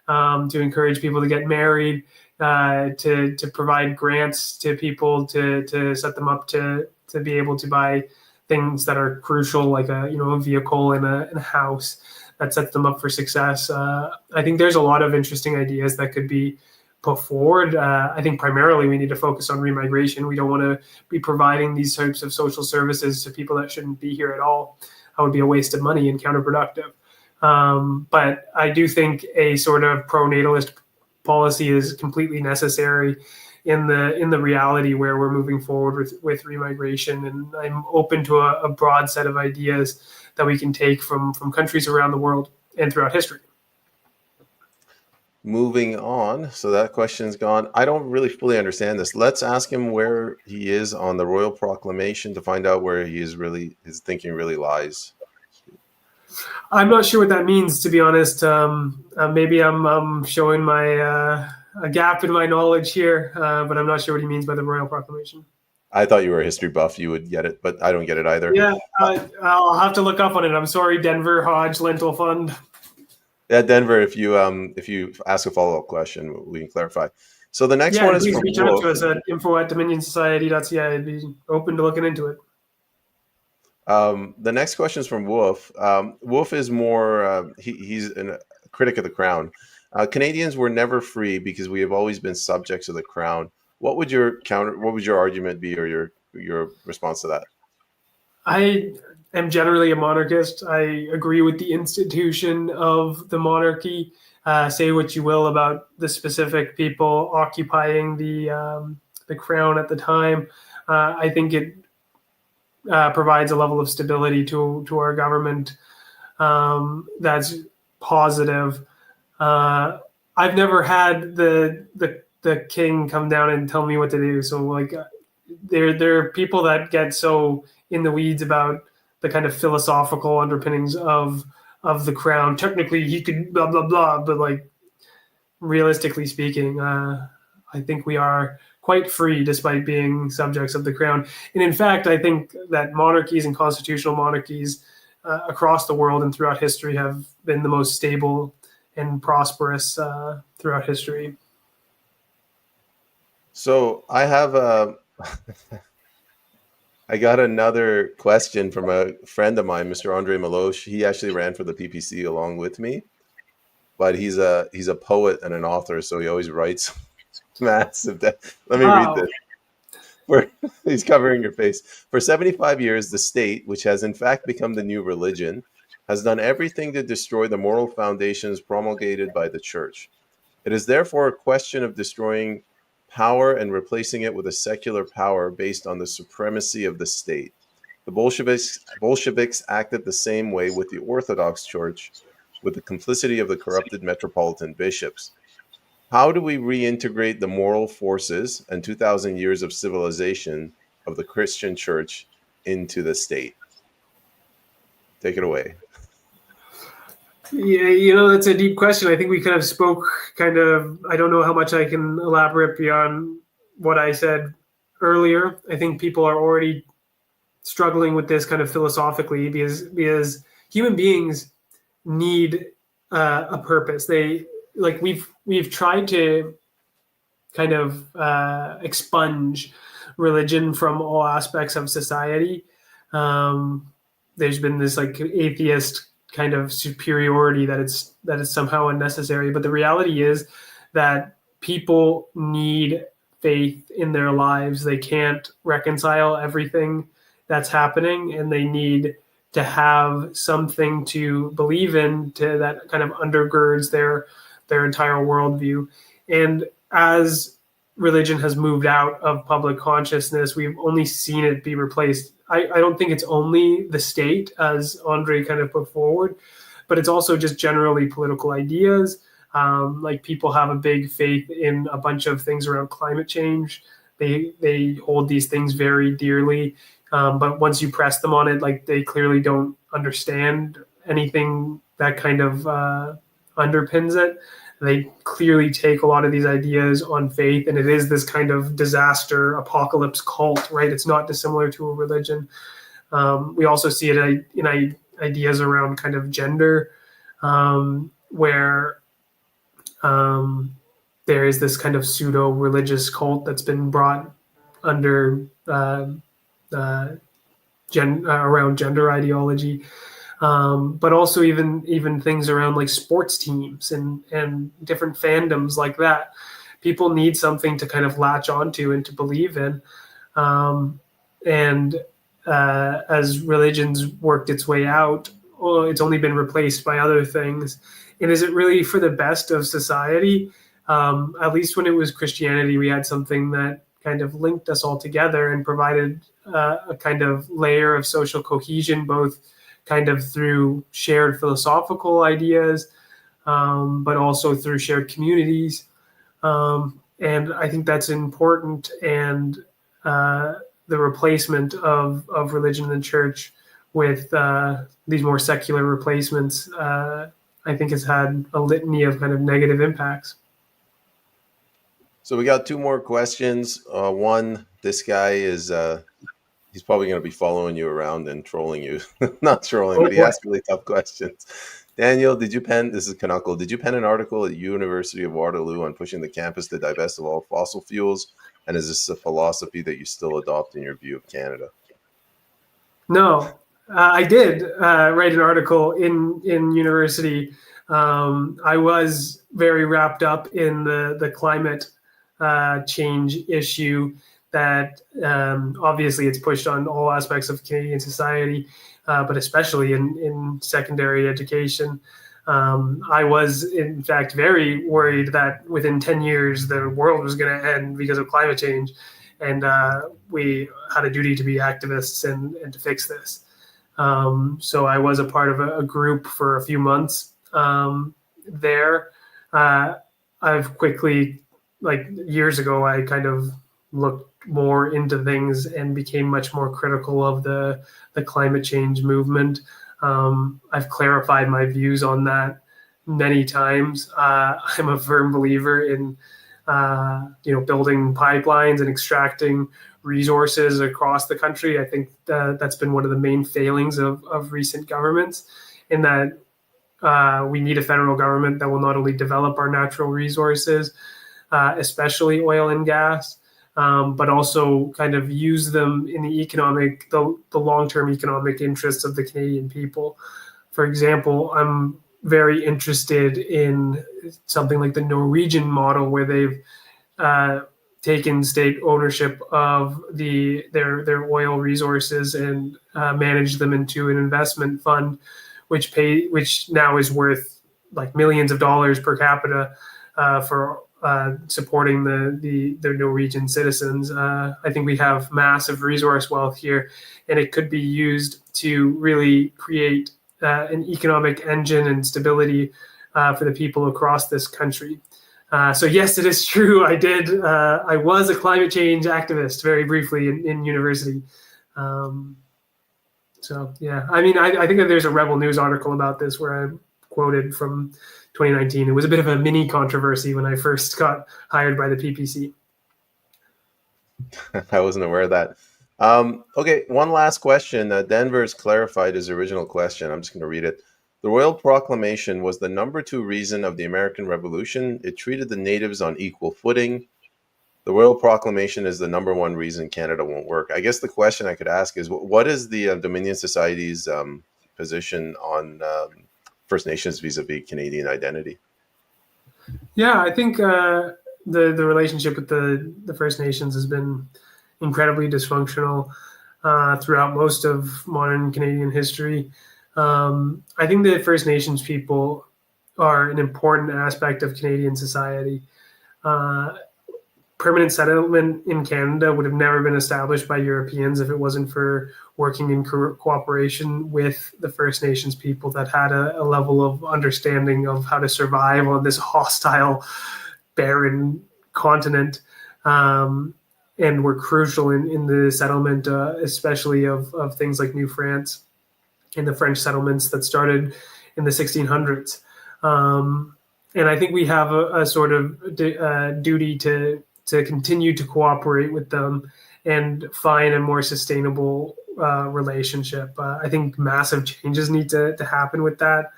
to encourage people to get married, to provide grants to people to set them up to be able to buy things that are crucial, like a vehicle and a house that sets them up for success. I think there's a lot of interesting ideas that could be put forward. I think primarily we need to focus on remigration. We don't want to be providing these types of social services to people that shouldn't be here at all. That would be a waste of money and counterproductive. But I do think a sort of pronatalist policy is completely necessary in the reality where we're moving forward with remigration. And I'm open to a broad set of ideas that we can take from countries around the world and throughout history. Moving on. So that question's gone. I don't really fully understand this. Let's ask him where he is on the royal proclamation to find out where his thinking really lies. I'm not sure what that means, to be honest. Maybe I'm showing my a gap in my knowledge here, but I'm not sure what he means by the royal proclamation. I thought you were a history buff. You would get it, but I don't get it either. Yeah, I'll have to look up on it. I'm sorry, Denver Hodge Lentil Fund. Yeah, Denver. If you ask a follow-up question, we can clarify. So the next one is please from reach out to us at info@dominionsociety.ca. I'd be open to looking into it. The next question is from Wolf. Wolf is more, he's a critic of the crown. Canadians were never free because we have always been subjects of the crown. What would your argument be, or your response to that? I am generally a monarchist. I agree with the institution of the monarchy. Say what you will about the specific people occupying the crown at the time. I think it provides a level of stability to our government that's positive. I've never had the king come down and tell me what to do. So like, there are people that get so in the weeds about the kind of philosophical underpinnings of the crown. Technically, he could blah blah blah, but like realistically speaking, I think we are quite free despite being subjects of the crown. And in fact, I think that monarchies and constitutional monarchies across the world and throughout history have been the most stable and prosperous throughout history. So I have a I got another question from a friend of mine, Mr. Andre Maloche. He actually ran for the PPC along with me, but he's a poet and an author, so he always writes massive. Let me read Wow. this. For, he's covering your face. For 75 years, the state, which has in fact become the new religion, has done everything to destroy the moral foundations promulgated by the church. It is therefore a question of destroying power and replacing it with a secular power based on the supremacy of the state. The Bolsheviks acted the same way with the Orthodox Church, with the complicity of the corrupted metropolitan bishops. How do we reintegrate the moral forces and 2,000 years of civilization of the Christian church into the state? Take it away. Yeah, that's a deep question. I think we kind of spoke I don't know how much I can elaborate beyond what I said earlier. I think people are already struggling with this kind of philosophically because human beings need a purpose. We've tried to kind of expunge religion from all aspects of society. Um, there's been this like atheist kind of superiority that it's somehow unnecessary. But the reality is that people need faith in their lives. They can't reconcile everything that's happening, and they need to have something to believe in that kind of undergirds their entire worldview. And as religion has moved out of public consciousness, we've only seen it be replaced. I don't think it's only the state, as Andre kind of put forward, but it's also just generally political ideas. Like people have a big faith in a bunch of things around climate change. They hold these things very dearly, but once you press them on it, like they clearly don't understand anything that kind of underpins it. They clearly take a lot of these ideas on faith, and it is this kind of disaster apocalypse cult, right? It's not dissimilar to a religion. We also see it in ideas around kind of gender, where there is this kind of pseudo religious cult that's been brought under around gender ideology. But also even things around like sports teams and different fandoms like that. People need something to kind of latch onto and to believe in. And as religion's worked its way out, well, it's only been replaced by other things. And is it really for the best of society? At least when it was Christianity, we had something that kind of linked us all together and provided a kind of layer of social cohesion, both kind of through shared philosophical ideas, but also through shared communities. And I think that's important. And the replacement of religion and church with these more secular replacements, I think has had a litany of kind of negative impacts. So we got two more questions. One, this guy is he's probably going to be following you around and trolling you. Not trolling, Oh but he boy. asks really tough questions. Daniel, this is Canuncle, did you pen an article at University of Waterloo on pushing the campus to divest of all fossil fuels? And is this a philosophy that you still adopt in your view of Canada? No, I did write an article in university. I was very wrapped up in the climate change issue that obviously it's pushed on all aspects of Canadian society, but especially in secondary education. I was, in fact, very worried that within 10 years the world was going to end because of climate change. And we had a duty to be activists and to fix this. So I was a part of a group for a few months there. I've quickly, like years ago, I kind of looked more into things and became much more critical of the climate change movement. I've clarified my views on that many times. I'm a firm believer in building pipelines and extracting resources across the country. I think that's been one of the main failings of recent governments, in that we need a federal government that will not only develop our natural resources, especially oil and gas, but also kind of use them in the long-term economic interests of the Canadian people. For example, I'm very interested in something like the Norwegian model, where they've taken state ownership of their oil resources and managed them into an investment fund, which now is worth like millions of dollars per capita for supporting the Norwegian citizens. I think we have massive resource wealth here, and it could be used to really create an economic engine and stability for the people across this country. So yes, it is true. I was a climate change activist very briefly in university. So yeah, I mean, I think that there's a Rebel News article about this where I quoted from 2019. It was a bit of a mini controversy when I first got hired by the PPC. I wasn't aware of that. Okay, one last question. Denver's clarified his original question. I'm just going to read it. The Royal Proclamation was the number 2 reason of the American Revolution. It treated the natives on equal footing. The Royal Proclamation is the number 1 reason Canada won't work. I guess the question I could ask is, what is the Dominion Society's position on First Nations vis-a-vis Canadian identity? Yeah, I think the relationship with the First Nations has been incredibly dysfunctional throughout most of modern Canadian history. I think the First Nations people are an important aspect of Canadian society. Permanent settlement in Canada would have never been established by Europeans if it wasn't for working in cooperation with the First Nations people that had a level of understanding of how to survive on this hostile, barren continent, and were crucial in the settlement, especially of things like New France and the French settlements that started in the 1600s. And I think we have a sort of duty to continue to cooperate with them and find a more sustainable relationship. I think massive changes need to happen with that.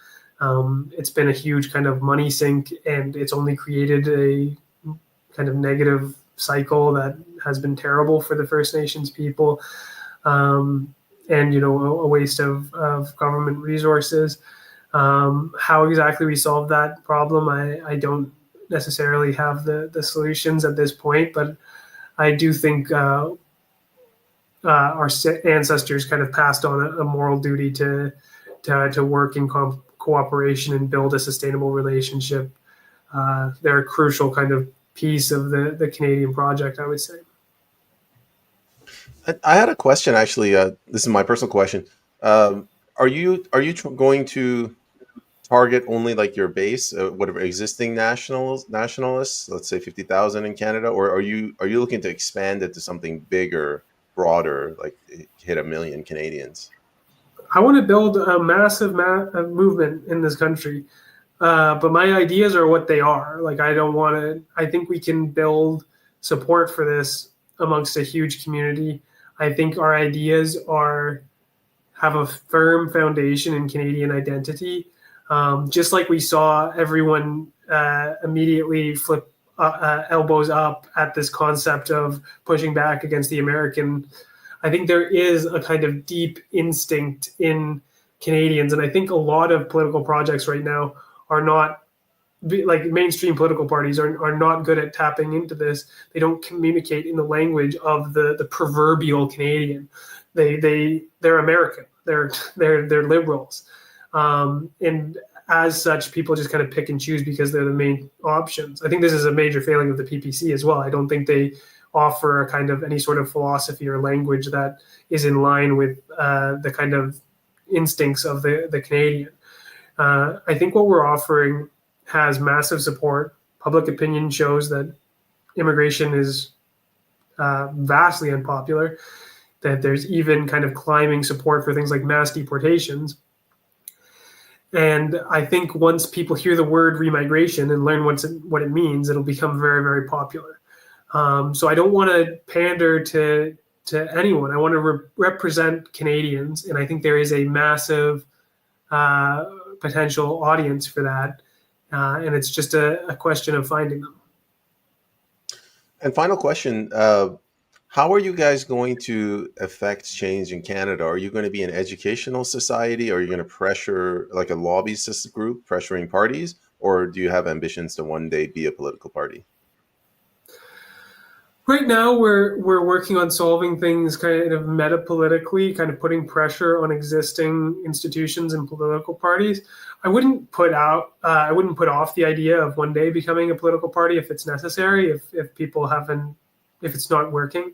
It's been a huge kind of money sink, and it's only created a kind of negative cycle that has been terrible for the First Nations people, and a waste of government resources. How exactly we solve that problem, I don't necessarily have the solutions at this point, but I do think our ancestors kind of passed on a moral duty to work in cooperation and build a sustainable relationship. They're a crucial kind of piece of the Canadian project, I would say. I had a question actually. This is my personal question. Are you going to target only like your base, whatever existing nationalists, let's say 50,000 in Canada, or are you looking to expand it to something bigger, broader, like hit 1 million Canadians? I want to build a massive movement in this country, but my ideas are what they are. Like, I don't want to. I think we can build support for this amongst a huge community. I think our ideas have a firm foundation in Canadian identity. Just like we saw everyone immediately flip elbows up at this concept of pushing back against the American. I think there is a kind of deep instinct in Canadians, and I think a lot of political projects right now are not, like mainstream political parties are not good at tapping into this. They don't communicate in the language of the proverbial Canadian. They're American. They're liberals. And as such, people just kind of pick and choose because they're the main options. I think this is a major failing of the PPC as well. I don't think they offer a kind of any sort of philosophy or language that is in line with the kind of instincts of the Canadian. I think what we're offering has massive support. Public opinion shows that immigration is vastly unpopular, that there's even kind of climbing support for things like mass deportations. And I think once people hear the word remigration and learn what it means, it'll become very, very popular. So I don't want to pander to anyone. I want to represent Canadians, and I think there is a massive potential audience for that, and it's just a question of finding them. And final question, how are you guys going to affect change in Canada? Are you going to be an educational society? Are you going to pressure, like a lobbyist group, pressuring parties? Or do you have ambitions to one day be a political party? Right now, we're working on solving things kind of meta-politically, kind of putting pressure on existing institutions and political parties. I wouldn't put off the idea of one day becoming a political party if it's necessary, if people haven't, if it's not working,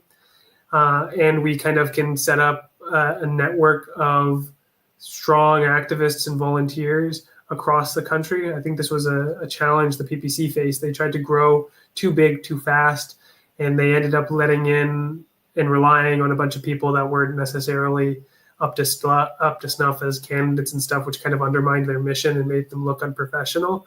and we kind of can set up a network of strong activists and volunteers across the country. I think this was a challenge the PPC faced. They tried to grow too big, too fast, and they ended up letting in and relying on a bunch of people that weren't necessarily up to snuff as candidates and stuff, which kind of undermined their mission and made them look unprofessional.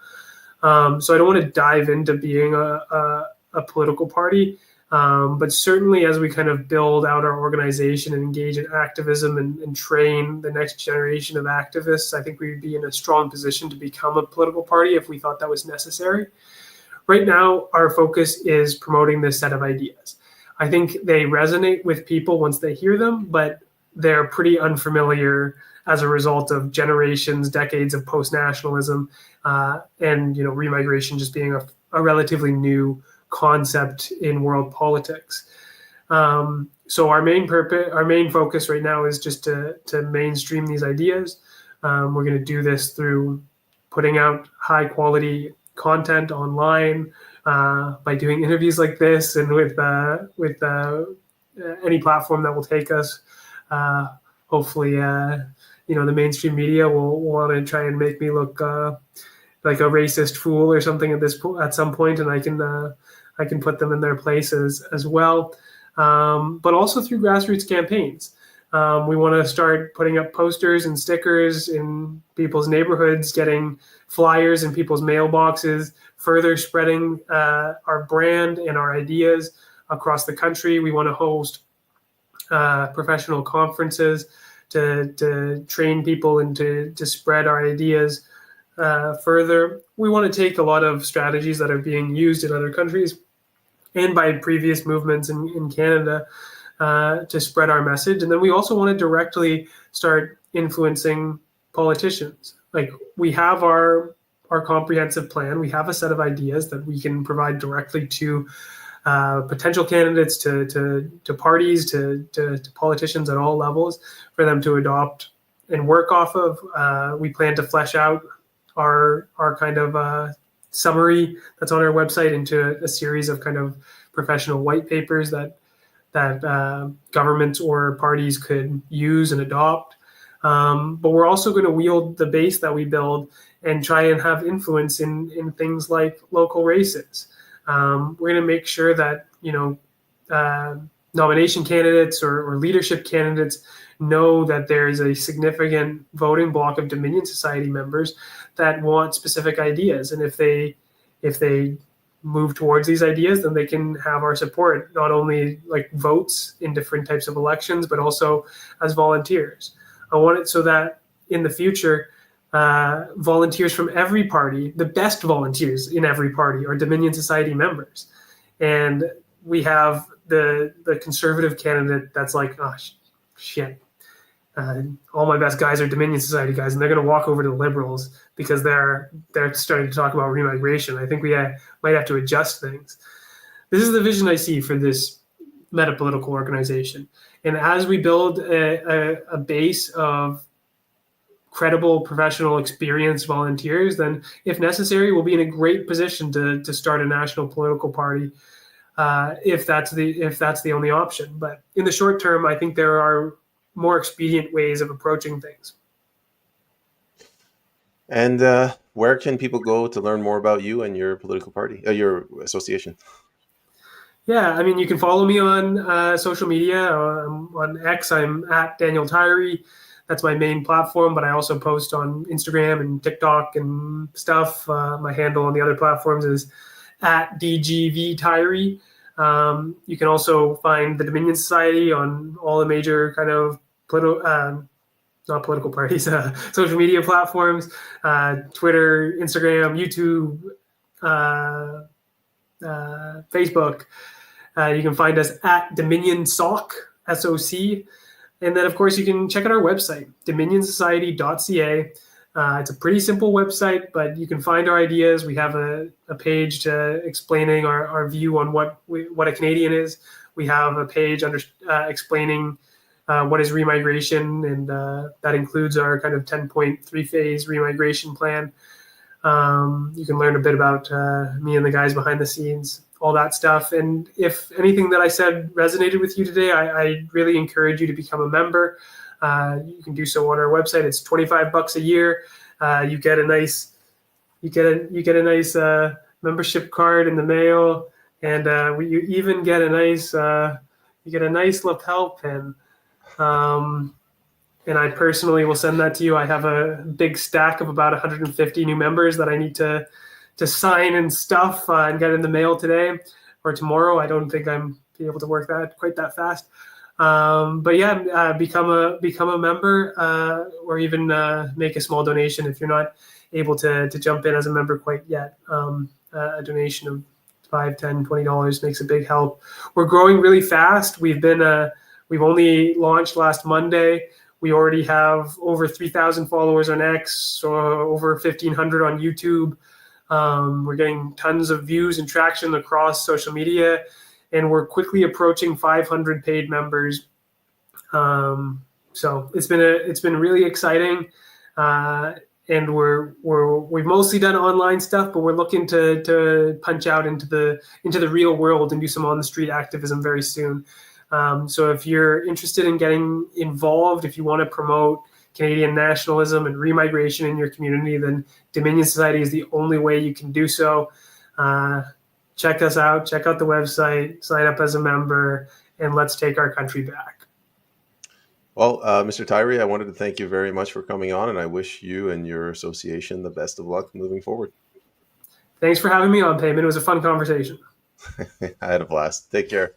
So I don't want to dive into being a political party, but certainly as we kind of build out our organization and engage in activism and train the next generation of activists, I think we'd be in a strong position to become a political party if we thought that was necessary. Right now, our focus is promoting this set of ideas. I think they resonate with people once they hear them, but they're pretty unfamiliar as a result of generations, decades of post-nationalism, and remigration just being a relatively new concept in world politics. So our main focus right now is just to mainstream these ideas. We're going to do this through putting out high quality content online, by doing interviews like this, and with any platform that will take us. Hopefully, the mainstream media will want to try and make me look like a racist fool or something at some point, and I can put them in their places as well. But also through grassroots campaigns. We want to start putting up posters and stickers in people's neighborhoods, getting flyers in people's mailboxes, further spreading our brand and our ideas across the country. We want to host professional conferences to train people and to spread our ideas further. We want to take a lot of strategies that are being used in other countries and by previous movements in Canada to spread our message. And then we also want to directly start influencing politicians. Like, we have our comprehensive plan. We have a set of ideas that we can provide directly to potential candidates, to parties, to politicians at all levels, for them to adopt and work off of. We plan to flesh out our kind of summary that's on our website into a series of kind of professional white papers that governments or parties could use and adopt. But we're also going to wield the base that we build and try and have influence in things like local races. We're going to make sure that nomination candidates or leadership candidates know that there is a significant voting bloc of Dominion Society members that want specific ideas, and if they move towards these ideas, then they can have our support, not only like votes in different types of elections, but also as volunteers. I want it so that in the future, volunteers from every party, the best volunteers in every party, are Dominion Society members. And we have the conservative candidate that's like, oh, shit, all my best guys are Dominion Society guys, and they're going to walk over to the Liberals because they're starting to talk about remigration. I think we might have to adjust things. This is the vision I see for this meta-political organization. And as we build a base of credible, professional, experienced volunteers, then if necessary, we'll be in a great position to start a national political party, if that's the only option. But in the short term, I think there are more expedient ways of approaching things. And where can people go to learn more about you and your political party, your association? Yeah, I mean, you can follow me on social media. On X, I'm at Daniel Tyrie. That's my main platform, but I also post on Instagram and TikTok and stuff. My handle on the other platforms is at DGV Tyrie. You can also find the Dominion Society on all the major kind of not political parties, social media platforms, Twitter, Instagram, YouTube, Facebook. You can find us at Dominion SOC, SOC. And then, of course, you can check out our website, dominionsociety.ca. It's a pretty simple website, but you can find our ideas. We have a page explaining our view on what a Canadian is. We have a page explaining what is remigration, and that includes our kind of 10-point 3-phase remigration plan. You can learn a bit about me and the guys behind the scenes, all that stuff. And if anything that I said resonated with you today, I really encourage you to become a member. You can do so on our website. It's $25 a year. You get a nice membership card in the mail, and you even get a nice lapel pin. And I personally will send that to you. I have a big stack of about 150 new members that I need to sign and stuff and get in the mail today or tomorrow. I don't think I'm be able to work that quite that fast. But yeah, become a member or even make a small donation if you're not able to jump in as a member quite yet. A donation of $5, $10, $20 makes a big help. We're growing really fast. We've only launched last Monday. We already have over 3,000 followers on X, or over 1,500 on YouTube. We're getting tons of views and traction across social media, and we're quickly approaching 500 paid members. So it's been really exciting, and we've mostly done online stuff, but we're looking to punch out into the real world and do some on the street activism very soon. So if you're interested in getting involved, if you want to promote Canadian nationalism and remigration in your community, then Dominion Society is the only way you can do so. Check us out, check out the website, sign up as a member, and let's take our country back. Well, Mr. Tyrie, I wanted to thank you very much for coming on, and I wish you and your association the best of luck moving forward. Thanks for having me on, Payman. It was a fun conversation. I had a blast. Take care.